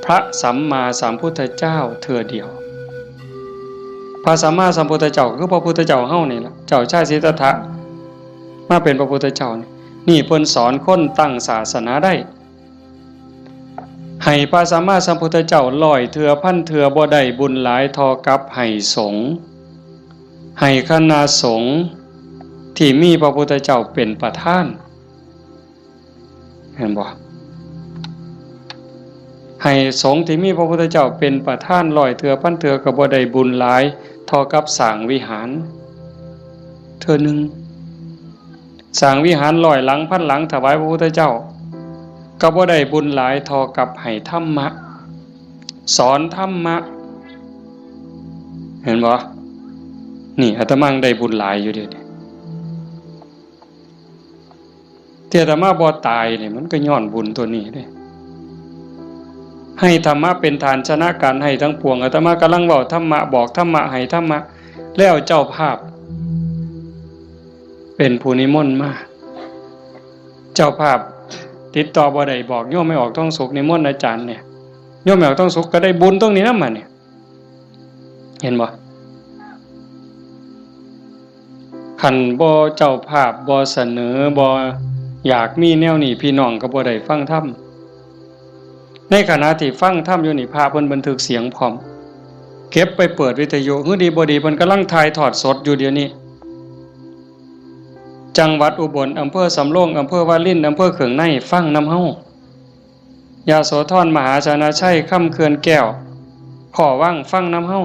พระสัมมาสัมพุทธเจ้าเทื่อเดียวพระสัมมาสัมพุทธเจ้าคือพระพุทธเจ้าเฮานี่ล่ะเจ้าชายสิทธัตถะมาเป็นพระพุทธเจ้านี่เพิ่นสอนคนตั้งศาสนาได้ให้พระสัมมาสัมพุทธเจ้าร้อยเทื่อพันเทื่อบ่ได้บุญหลายเท่ากับให้สงฆ์ให้คณะสงฆ์ที่มีพระพุทธเจ้าเป็นประธานเห็นบ่ให้สงฆ์ที่มีพระพุทธเจ้าเป็นประธานร้อยเทื่อพันเทื่อก็บ่ได้บุญหลายเท่ากับสร้างวิหารเทื่อนึงสร้างวิหาร100หลังพันหลังถวายพระพุทธเจ้าก็บ่ได้บุญหลายเท่ากับให้ธรรมะสอนธรรมะเห็นบ่นี่อาตมาได้บุญหลายอยู่เดี๋ยวนี้ที่อาตมาบ่ตายนี่มันก็ย้อนบุญตัวนี้เด้ให้ธรรมะเป็นฐานชนะการให้ทั้งปวงอาตมากำลังเว้าธรรมะบอกธรรมะให้ธรรมะแล้วเจ้าภาพเป็นผู้นิมนต์มาเจ้าภาพติดต่อบ่ได้บอกโยมไม่ออกต้องสุขนิมนต์อาจารย์เนี่ยโยมไม่ออกต้องสุขก็ได้บุญตรงนี้นำมาเนี่ยเห็นบ่คันบ่เจ้าภาพบ่เสนอบ่อยากมีแนวนี้พี่น้องก็บ่ได้ฟังธรรมในขณะที่ฟังธรรมอยู่นี่พระเพิ่นบันทึกเสียงพร้อมเก็บไปเปิดวิทยุฮือดีบ่ดีเพิ่นกำลังถ่ายทอดสดอยู่เดี๋ยวนี้จังหวัดอุบลอำเภอสำโรงอำเภอวารินอำเภอเขืองในฟังนำเฮายาโสธรมหาชนะชัยค่ำเขื่อนแก้วขอว่างฟังนำเฮา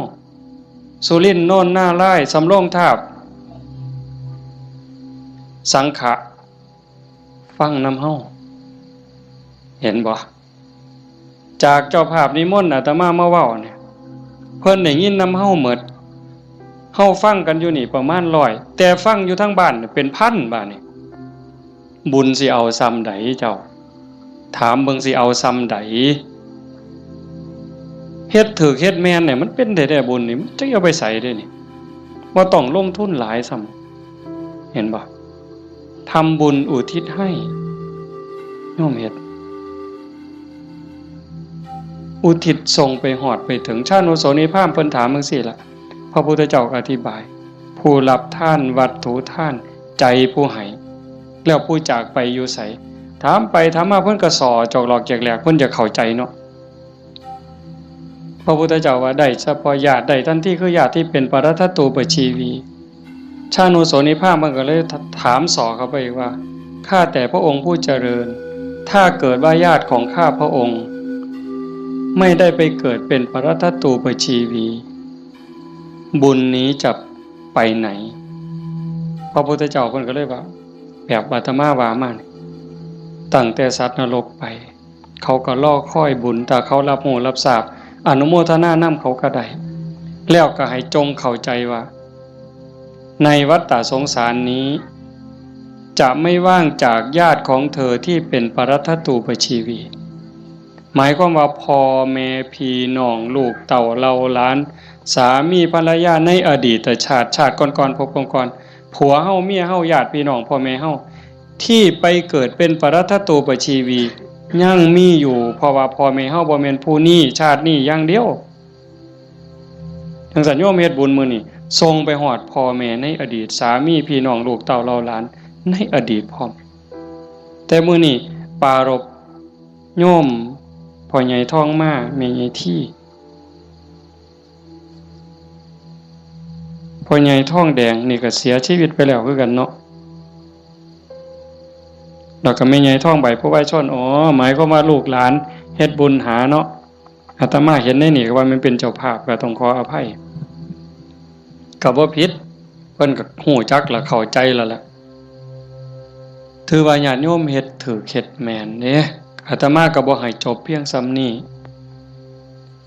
สุรินทร์โน่นหน้าไร่สำโรงทาบสังขะฟังนำเฮาเห็นบ่จากเจ้าภาพนิมนต์อาตมามาเว้าเนี่ยเพิ่นได้ยินนำเฮาหมดเฮาฟังกันอยู่นี่ประมาณ100แต่ฟังอยู่ทั้งบ้านเป็นพันบ้านนี่บุญสิเอาซ้ำใดเจ้าถามเบิ่งสิเอาซ้ำใดเฮ็ดถูกเฮ็ดแม่นเนี่ยมันเป็นได้บุญนี่มันจะเอาไปใส่ได้นี่บ่ต้องลงทุนหลายซ้ำเห็นบ่ทำบุญอุทิศให้โยมเฮ็ดอุทิศส่งไปหอดไปถึงชาติโนโสนิพพานเพิ่นถามจังซี่ล่ะพระพุทธเจ้าอธิบายผู้รับท่านวัตถุท่านใจผู้ให้แล้วผู้จากไปอยู่ไสถามไปถามมาเพิ่นก็สอจอกหลอกแจกแหลกเพิ่นจะเข้าใจเนาะพระพุทธเจ้าว่าได้เฉพาะญาติได้ทันทีคือญาติที่เป็นปรัตถตูปชีวีชาโนโสนิพพานมันก็เลยถามสอเข้าไปว่าข้าแต่พระองค์ผู้เจริญถ้าเกิดว่าญาติของข้าพระองค์ไม่ได้ไปเกิดเป็นปรัตถตูปชีวีบุญนี้จะไปไหนพ ระพุทธเจ้าเพิ่นก็เลยว่าแบบอาตมาว่ามานี่ตั้งแต่สัตว์นรกไปเขาก็รอคอยบุญถ้าเขารับรู้รับทราบอนุโมทนานำเขาก็ได้แล้วก็ให้จงเข้าใจว่าในวัฏฏะสงสารนี้จะไม่ว่างจากญาติของเธอที่เป็นปรัตถตูปชีวีหมายความว่าพ่อแม่พี่น้องลูกเต่าเราหลานสามีภรรยาในอดีตชาติก่อนๆพบก่อนๆผัวเฮาเมียเฮาญาติพี่น้องพ่อแม่เฮาที่ไปเกิดเป็นปรัตถตูปชีวียังมีอยู่เพราะว่าพ่อแม่เฮาบ่แม่นผู้นี้ชาตินี้อย่างเดียวจังซั่นโยมเฮ็ดบุญมื้อนี้ส่งไปฮอดพ่อแม่ในอดีตสามีพี่น้องลูกเต่าเราหลานในอดีตพร้อมแต่มื้อนี้ปารภโยมพ่อใหญ่ท้องมาแม่ใหญ่ที่พ่อใหญ่ท้องแดงนี่ก็เสียชีวิตไปแล้วคือกันเนาะแล้วก็แม่ใหญ่ท้องใบผู้ไว้ชนหมายความว่าลูกหลานเฮ็ดบุญหาเนาะอาตมาเห็นในนี่ก็ว่ามันเป็นเจ้าภาพก็ต้องขออภัยก็บ่ผิดเพิ่นก็ฮู้จักแล้วเข้าใจแล้วล่ะถือว่าญาติโยมเฮ็ดถูกเฮ็ดแม่นเด้อาตมาก็บ่ให้จบเพียงส่ำนี้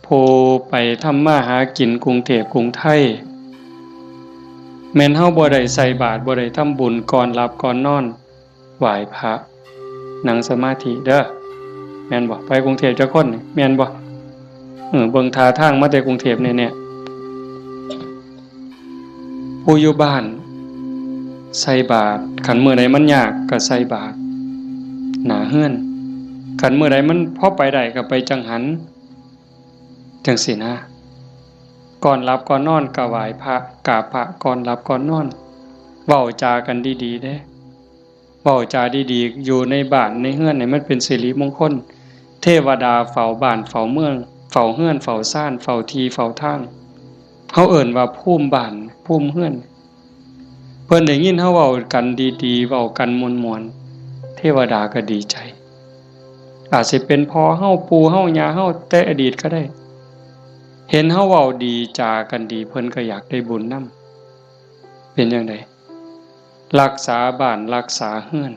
ผู้ไปทำมาหากินกรุงเทพกรุงไทยแม่นเฮาบ่ได้ใส่บาตรบ่ได้ทำบุญก่อนหลับก่อนนอนไหว้พระนั่งสมาธิเด้อแม่นบ่ไปกรุงเทพจักคนนี่แม่นบ่เบิ่งท่าทางมาแต่กรุงเทพแน่ๆผู้อยู่บ้านใส่บาตรคันมื้อใดมันยากก็ใส่บาตรหน้าเฮือนคันมื้อใดมันพอไปได้ก็ไปจังหันจังซี่นะก่อนหลับก่อนนอนก็ไหว้พระกราบพระก่อนหลับก่อนนอนเว้าจากันดีๆเด้เว้าจาดีๆอยู่ในบ้านในเฮือนให้มันเป็นสิริมงคลเทวดาเฝ้าบ้านเฝ้าเมืองเฝ้าเฮือนเฝ้าซ่านเฝ้าที่เฝ้าทางเฮาเอิ้นว่าภูมิบ้านภูมิเฮือนเพิ่นได้ยินเฮาเว้ากันดีๆเว้ากันม่วนๆเทวดาก็ดีใจอาจสิเป็นพ่อเฮาปู่เฮาย่าเฮาแต่อดีตก็ได้เห็นเฮาเว้าดีจากันดีเพิ่นก็อยากได้บุญนำเป็นจังได๋รักษาบ้านรักษาเฮือน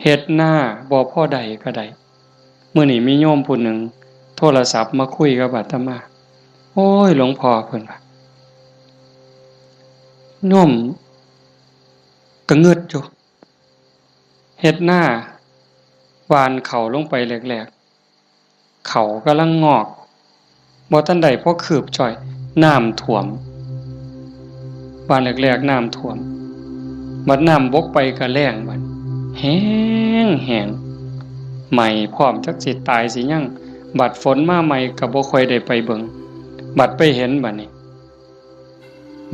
เฮ็ดหน้าบ่พอใดก็ได้มื้อนี้มีโยมผู้หนึ่งโทรศัพท์มาคุยกับอาตมาโอ้ยหลวงพ่อเพิ่นว่าโยมก็งึดอยู่เฮ็ดหน้าหว่านข้าวลงไปแรกๆข้าวกำลังงอกบ่ทันได้พอคืบจ่อยน้ำท่วมหว่านแรกๆน้ำท่วมบัดน้ำบกไปก็แล้งบัดแห้งใหม่พร้อมจักสิตายสิยังบัดฝนมาใหม่ก็บ่ค่อยได้ไปเบิ่งบัดไปเห็นบัดนี้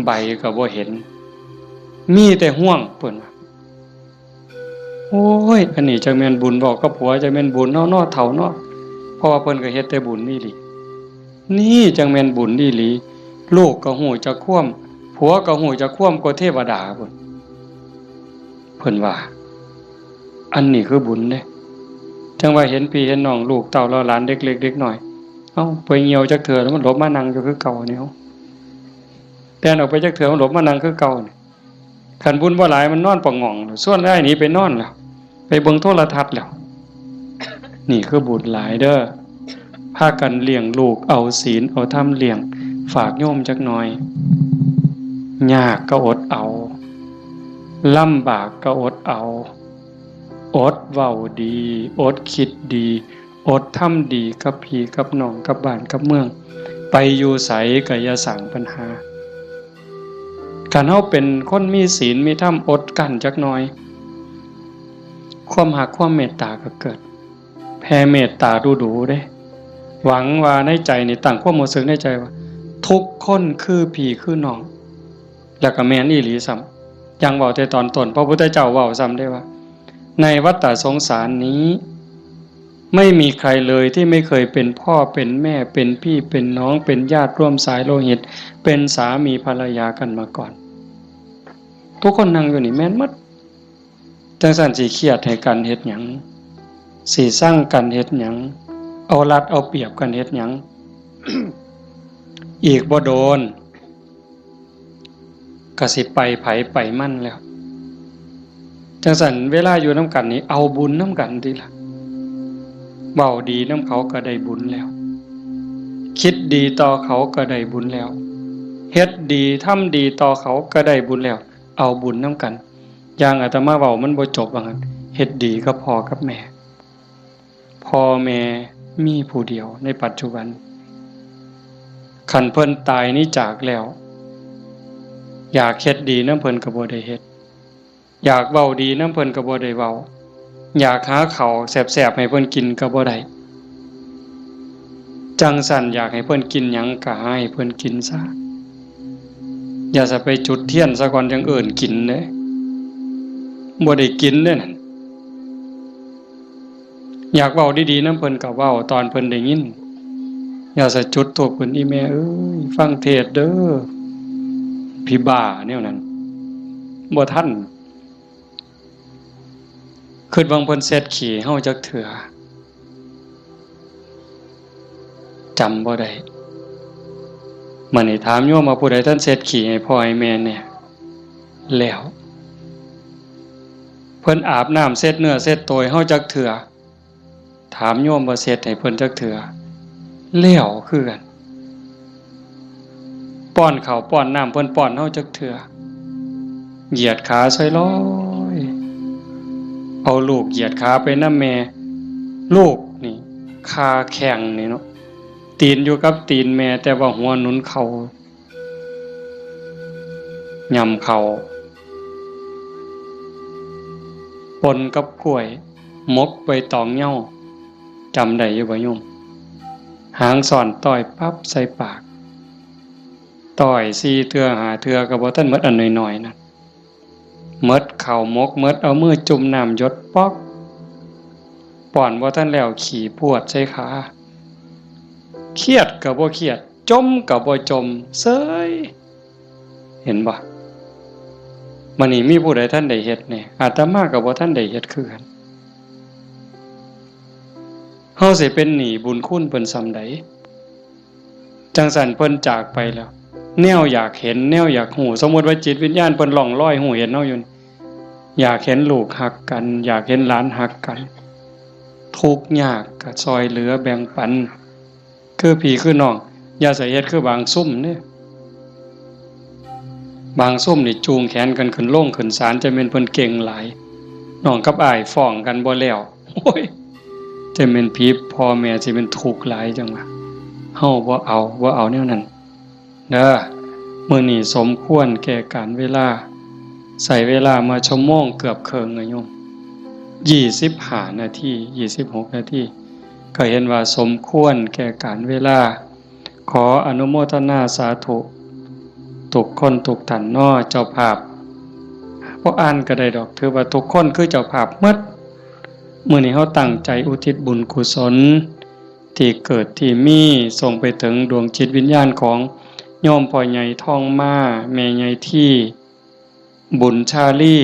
ใบก็บ่เห็นมีแต่ห่วงเพิ่นว่าโอ้ยอันนี้จักแม่นบุญบอกกับผัวจักแม่นบุญเนาะเฒ่าเนาะเพราะว่าเพิ่นก็เฮ็ดแต่บุญนี่ลินี่จังแม่นบุญนี่หลีลูกก็ฮู้จักความผัวก็ฮู้จักความกว่าเทวดาพุ่นเพิ่นว่าอันนี้คือบุญเด้จังว่าเห็นพี่เห็นน้องลูกเต้าเราหลานเด็กเล็กเด็กน้อยเอ้าไปเหี่ยวจักเทื่อแล้วมันหลบมานั่งอยู่คือเก่านี่เฮาแต่ออกไปจักเทื่อมันหลบมานั่งคือเก่านี่คันบุญบ่หลายมันนอนปะง่องส่วนได้หนีไปนอนแล้วไปเบิ่งโทรทัศน์แล้วนี่คือบุญหลายเด้อพากันเลี้ยงลูกเอาศีลเอาธรรมเลี้ยงฝากโยมจักหน่อยยากก็อดเอาลำบากก็อดเอาอดเว้าดีอดคิดดีอดทำดีกับพี่กับน้องกับบ้านกับเมืองไปอยู่ไสก็อย่าสร้างปัญหาคันเฮาเป็นคนมีศีลมีธรรมอดกันจักหน่อยความรักความเมตตาก็เกิดแผ่เมตตาดูๆเด้หวังว่าในใจนี่ตั้งความรู้สึกในใจว่าทุกคนคือพี่คือน้องแล้วก็แม่นอีหลีซ้ำยังเว้าแต่ตอนต้นพระพุทธเจ้าเว้าซ้ำได้ว่าในวัฏฏะสงสารนี้ไม่มีใครเลยที่ไม่เคยเป็นพ่อเป็นแม่เป็นพี่เป็นน้องเป็นญาติร่วมสายโลหิตเป็นสามีภรรยากันมาก่อนทุกคนนั่งอยู่นี่แม่นหมดจังซั่นสิเครียดให้กันเฮ็ดหยังสิสร้างกันเฮ็ดหยังเอารัดเอาเปรียบกันเฮ็ดหยัง อีกบ่โดนก็สิไปไผไปมั่นแล้ว จังสันเวลาอยู่น้ำกันนี่เอาบุญน้ำกันดีละเบาดีน้ำเขาก็ได้บุญแล้วคิดดีต่อเขาก็ได้บุญแล้วเฮ็ดดีทำดีต่อเขาก็ได้บุญแล้วเอาบุญน้ำกันอย่างอาตมาเบามันบ่จบว่างั้นเฮ็ดดีก็พอกับแม่พ่อแม่มีผู้เดียวในปัจจุบันคันเพิ่นตายนี้จากแล้วอยากเฮ็ดดีน้ำเพิ่นก็บ่ได้เฮ็ดอยากเว้าดีน้ำเพิ่นก็บ่ได้เว้าอยากหาข้าวแซ่บๆให้เพิ่นกินก็บ่ได้จังสั่นอยากให้เพิ่นกินหยังก็ให้เพิ่นกินซะอย่าจะไปจุดเทียนซะก่อนจังเอิ้นกินเด้บ่ได้กินเด้นั่นอยากเว้าดีๆน้ำเพิ่นก็เว้าตอนเพิ่นได้ยินอย่าจะจุดธูปเพิ่นอีแม่เอ้ยฟังเทศเด้อพี่บ้าแนวนั้นบ่ทันคิดว่าเพิ่นเซ็ดขี้เฮาจักเถื่อจำบ่ได้มื้อนี้ถามโยมว่าผู้ใดท่านเซ็ดขี้ให้พ่อให้แม่เนี่ยแล้วเพิ่นอาบน้ำเซ็ดเนื้อเซ็ดตัวให้เฮาจักเถื่อถามโยมว่าเซ็ดให้เพิ่นจักเถื่อแล้วคือกันป้อนข้าวป้อนน้ำเพิ่นป้อนเฮาจักเถื่อเหยียดขาใส่ร้อยเอาลูกเหยียดขาไปนำแม่ลูกนี่คาแข้งนี่เนาะตีนอยู่กับตีนแม่แต่ว่าหัวหนุนเข่าย่ำเข่าปนกับกล้วยมกใบตองเหย้าจำได้อยู่บ่โยมหางซ่อนต้อยปั๊บใส่ปากต้อย4เทื่อ5เทื่อก็บ่ทันหมดอันน้อยๆนั่นหมดข้าวมกหมดเอามือจุ่มน้ำหยดป๊อกป้อนบ่ทันแล้วขี่พวดใส่ขาเครียดก็บ่เครียดจมก็บ่จมเซ้ยเห็นบ่มื้อนี้มีผู้ใดท่านได้เฮ็ดแน่อาตมาก็บ่ทันได้เฮ็ดคือกันเฮาสิเป็นหนี้บุญคุณเพิ่นส่ำใดจังซั่นเพิ่นจากไปแล้วแนวอยากเห็นแนวอยากหูสมมุติว่าจิตวิญญาณเพิ่นล่องลอยหูเห็นเฮาอยู่อยากเห็นลูกฮักกันอยากเห็นหลานฮักกันทุกข์ยากก็ช่วยเหลือแบ่งปันคือพี่คือน้องอย่าใส่เฮ็ดคือบางซุ่มเนี่ยบางซุ่มนี่จูงแขนกันขึ้นโล่งขึ้นศาลจะเป็นเพิ่นเก่งหลายน้องกับอ้ายฟ้องกันบ่แล้วโอ้ยจะเป็นผีพ่อแม่สิเป็นทุกข์หลายจังว่าเฮาบ่เอาแนวนั้นเด้อมื้อนี้สมควรแก่การเวลาใส่เวลามาชั่วโมงเกือบครึ่งอะโยม25นาที26นาทีก็เห็นว่าสมควรแก่การเวลาขออนุโมทนาสาธุทุกคนทุกท่านน้อเจ้าภาพบ่อ่านก็ได้ดอกถือว่าทุกคนคือเจ้าภาพหมดมื้อนี้เฮาตั้งใจอุทิศบุญกุศลที่เกิดที่มีส่งไปถึงดวงจิตวิญญาณของโยมพ่อใหญ่ทองมาแม่ใหญ่ที่บุญชาลี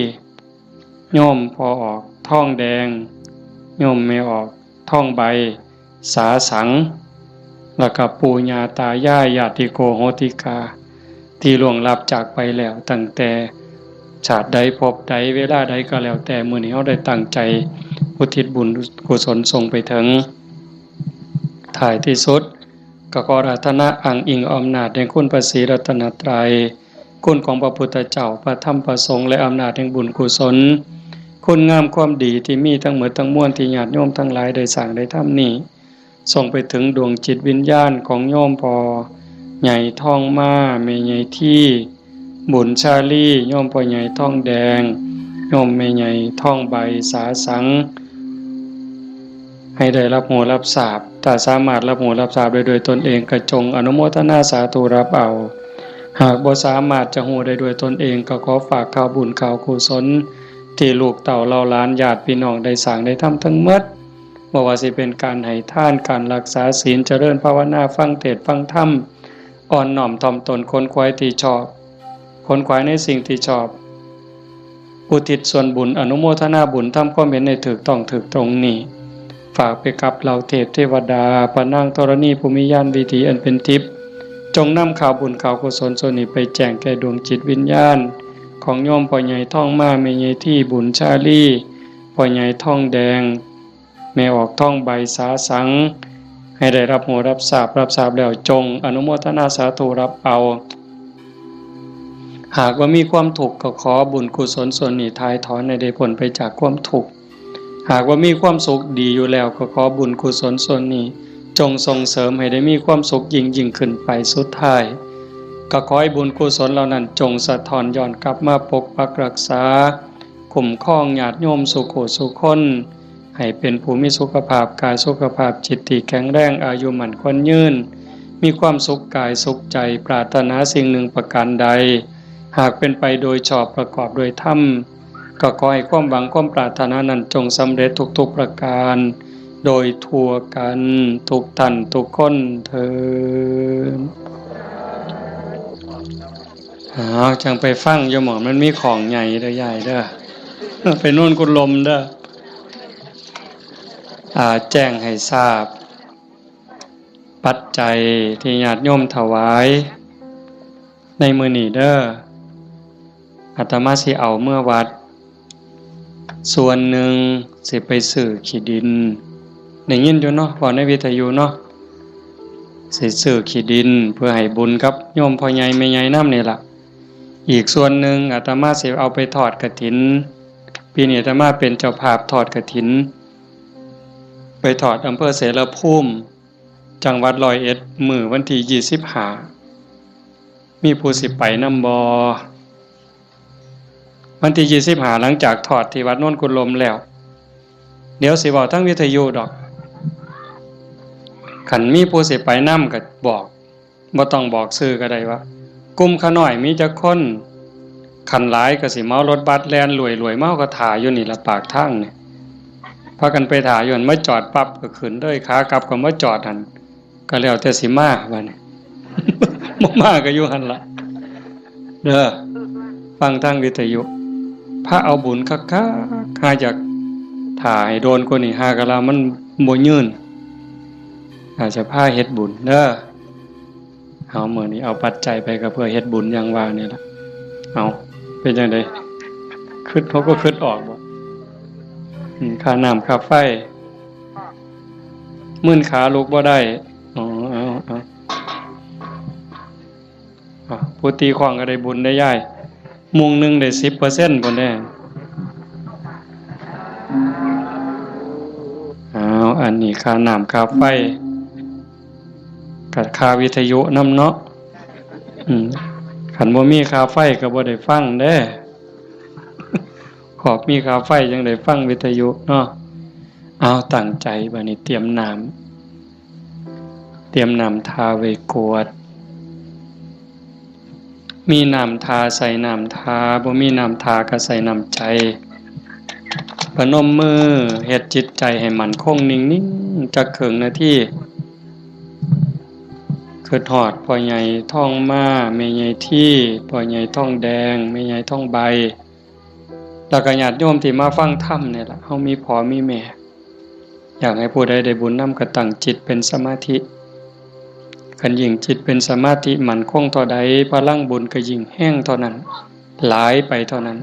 โยมพ่อออกทองแดงโยมแม่ออกทองใบสาสังแล้วก็ปู่ย่าตายายญาติโกโหติกาที่ล่วงลับจากไปแล้วตั้งแต่ชาติใดภพใดเวลาใดก็แล้วแต่มื้อนี้เฮาได้ตั้งใจอุทิศบุญกุศลส่งไปถึงท้ายที่สุดก็ขออาราธนาอ้างอิงอำนาจแห่งคุณพระศรีรัตนตรัยคุณของพระพุทธเจ้าพระธรรมพระสงฆ์และอำนาจแห่งบุญกุศลคุณงามความดีที่มีทั้งหมดทั้งมวลที่ญาติโยมทั้งหลายได้สร้างได้ทำนี้ส่งไปถึงดวงจิตวิญญาณของโยมพ่อใหญ่ทองมาแม่ใหญ่ที่บุญชาลีโยมพ่อใหญ่ทองแดงโยมแม่ใหญ่ทองใบสาสังให้ได้รับหูรับทราบถ้าสามารถรับหูรับทราบโดยตนเองก็จงอนุโมทนาสาธุรับเอาหากบ่สามารถจะหูได้ด้วยตนเองก็ขอฝากข่าวบุญข่าวกุศลที่ลูกเต่าเราหลานญาติพี่น้องได้สร้างได้ทำทั้งหมดบ่ว่าสิเป็นการให้ทานการรักษาศีลเจริญภาวนาฟังเทศน์ฟังธรรมอ่อนน้อมถ่อมตนค้นคว้าที่ชอบค้นคว้าในสิ่งที่ชอบอุทิศส่วนบุญอนุโมทนาบุญทำความเห็นในถูกต้องถูกตรงนี้ฝากไปกับเหล่าเทพเทวดาพระนางธรณีภูมิญาณวิถีอันเป็นทิพย์จงนำข่าวบุญข่าวกุศลส่วนนี้ไปแจ้งแก่ดวงจิตวิญญาณข ของโยมพ่อใหญ่ท่องมาแม่ใหญ่ที่บุญชาลีพ่อใหญ่ท่องแดงแม่ออกท่องใบสาสังให้ได้รับโหรับทราบแล้วจงอนุโมทนาสาธุรับเอาหากว่ามีความทุกข์ก็ขอบุญกุศลส่วนนี้ทายถอนให้ได้พ้นไปจากความทุกข์หากว่ามีความสุขดีอยู่แล้วก็ขอบุญกุศลส่วนนี้จงส่งเสริมให้ได้มีความสุขยิ่งขึ้นไปสุดท้ายก็ขอให้บุญกุศลเหล่านั้นจงสะท้อนย้อนกลับมาปกปักรักษาคุ้มครองญาติโยมสุขสุขคนให้เป็นผู้มีสุขภาพกายสุขภาพจิตที่แข็งแรงอายุมั่นขวัญยืนมีความสุขกายสุขใจปรารถนาสิ่งหนึ่งประการใดหากเป็นไปโดยชอบประกอบโดยธรรมก็ขอให้ความหวังความปรารถนานั้นจงสำเร็จทุกๆประการโดยทั่วกันทุกท่านทุกคนเถิดจังไปฟังอย่าหมองมันมีของใหญ่เด้อใหญ่เด้อไปโน่นกุลมเด้อแจ้งให้ทราบปัจจัยที่ญาติโยมถวายในมื้อนี้เด้ออาตมาสิเอาเมื่อวัดส่วนหนึ่งสิไปซื้อขี้ดินได้ยินอยู่เนาะพอในวิทยุเนาะสิซื้อขี้ดินเพื่อให้บุญกับโยมพ่อใหญ่แม่ใหญ่นำนี่ล่ะอีกส่วนหนึ่งอาตมาสิเอาไปทอดกฐินปีนี้อาตมาเป็นเจ้าภาพทอดกฐินไปทอดอำเภอเสรภูมิจังหวัด101มื้อวันที่25มีผู้สิไปนำบ่วันที่25หลังจากทอดที่วัดโน่นกุลมแล้วเดี๋ยวสิบอกทั้งวิทยุดอกขันมีผู้สิไปนำก็บอกบ่ต้องบอกชื่อก็ได้ว่ากลุ่มขาน้อยมีจักคนขันหลายก็สิเมารถบัสแล่นรวยๆเมาก็ถ่าอยู่นี่ละปากทางนี่พากันไปถ่าอยู่หั่นมาจอดปั๊บก็ขึ้นเลยขากลับก็มาจอดหั่นก็แล้วแต่สิมาบัดนี้ บ่มาก็อยู่หั่นล่ะเด้อฟังทางวิทยุพระเอาบุญคักๆหาจากถ่ายโดนคนนี่หากะลามันบ่ยืนอาจจะพาเฮ็ดบุญเด้อเอามื้อนี้เอาปัจจัยไปก็เพื่อเฮ็ดบุญอย่างว่านี่ล่ะเอาเป็นจังได๋คิดเขาก็คิดออกบ่ค่าน้ำค่าไฟมื้นขาลุกบ่ได้อ๋อเอาผู้ตีของก็ได้บุญได้ย้ายมุงนึงได้ 10% พุ่นแน่อันนี้ค่าน้ำค่าไฟกับค่าวิทยุนำเนาะคันบ่มีค่าไฟก็บ่ได้ฟังเด้ขอบมีค่าไฟจังได้ฟังวิทยุเนาะเอาตั้งใจบัดนี้เตรียมน้ำทาไว้กวดมีน้ำทาใส่น้ำทาบ่มีน้ำทาก็ใส่น้ำใจพนมมือเฮ็ดจิตใจให้มั่นคงนิ่งๆจักครึ่งนาทีคือทอดพ่อใหญ่ท่องมาแม่ใหญ่ที่พ่อใหญ่ท่องแดงแม่ใหญ่ท่องใบแล้วก็ญาติโยมที่มาฟังธรรมนี่ล่ะเฮามีพ่อมีแม่อยากให้ผู้ใดได้บุญนำก็ตั้งจิตเป็นสมาธิคันยิ่งจิตเป็นสมาธิมั่นคงเท่าใดพลังบุญก็ยิ่งแห้งเท่านั้นหลายไปเท่านั้น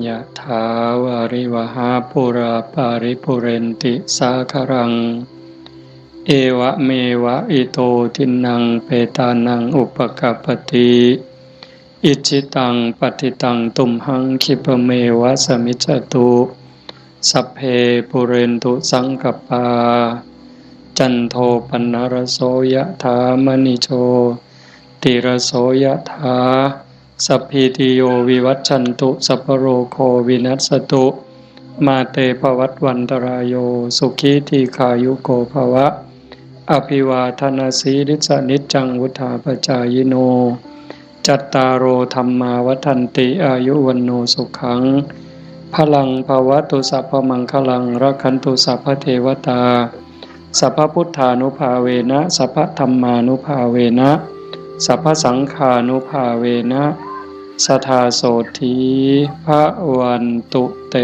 ยะถาวาริวหาปุราปาริปุเรนติสาครังเอวะเมวะอิโตทินังเปตานังอุปกัปปติอิจิตังปฏิตังตุมหังคิปเมวะสมิจจตุสัพเพปุเรนตุสังกปาจันโทปนรโสยะถามณิโชติรโสยะถาสัพพิติโยวิวัชชันตุสัพพโรโควินัสสตุมาเตภวัตวันตรายโยสุขีทีขายุโกภวะอภิวาทนาสีริสนิจจังวุธาปจายโนจัตตารโอธรรมาวัฏันติอายุวันโนสุขังพลังภวตุสัพพมังคลังรักขันตุสัพพเทวตาสัพพพุทธานุภาเวนะสัพพธัมมานุภาเวนะสัพพสังฆานุภาเวนะสทาโสธีพระวันตุเต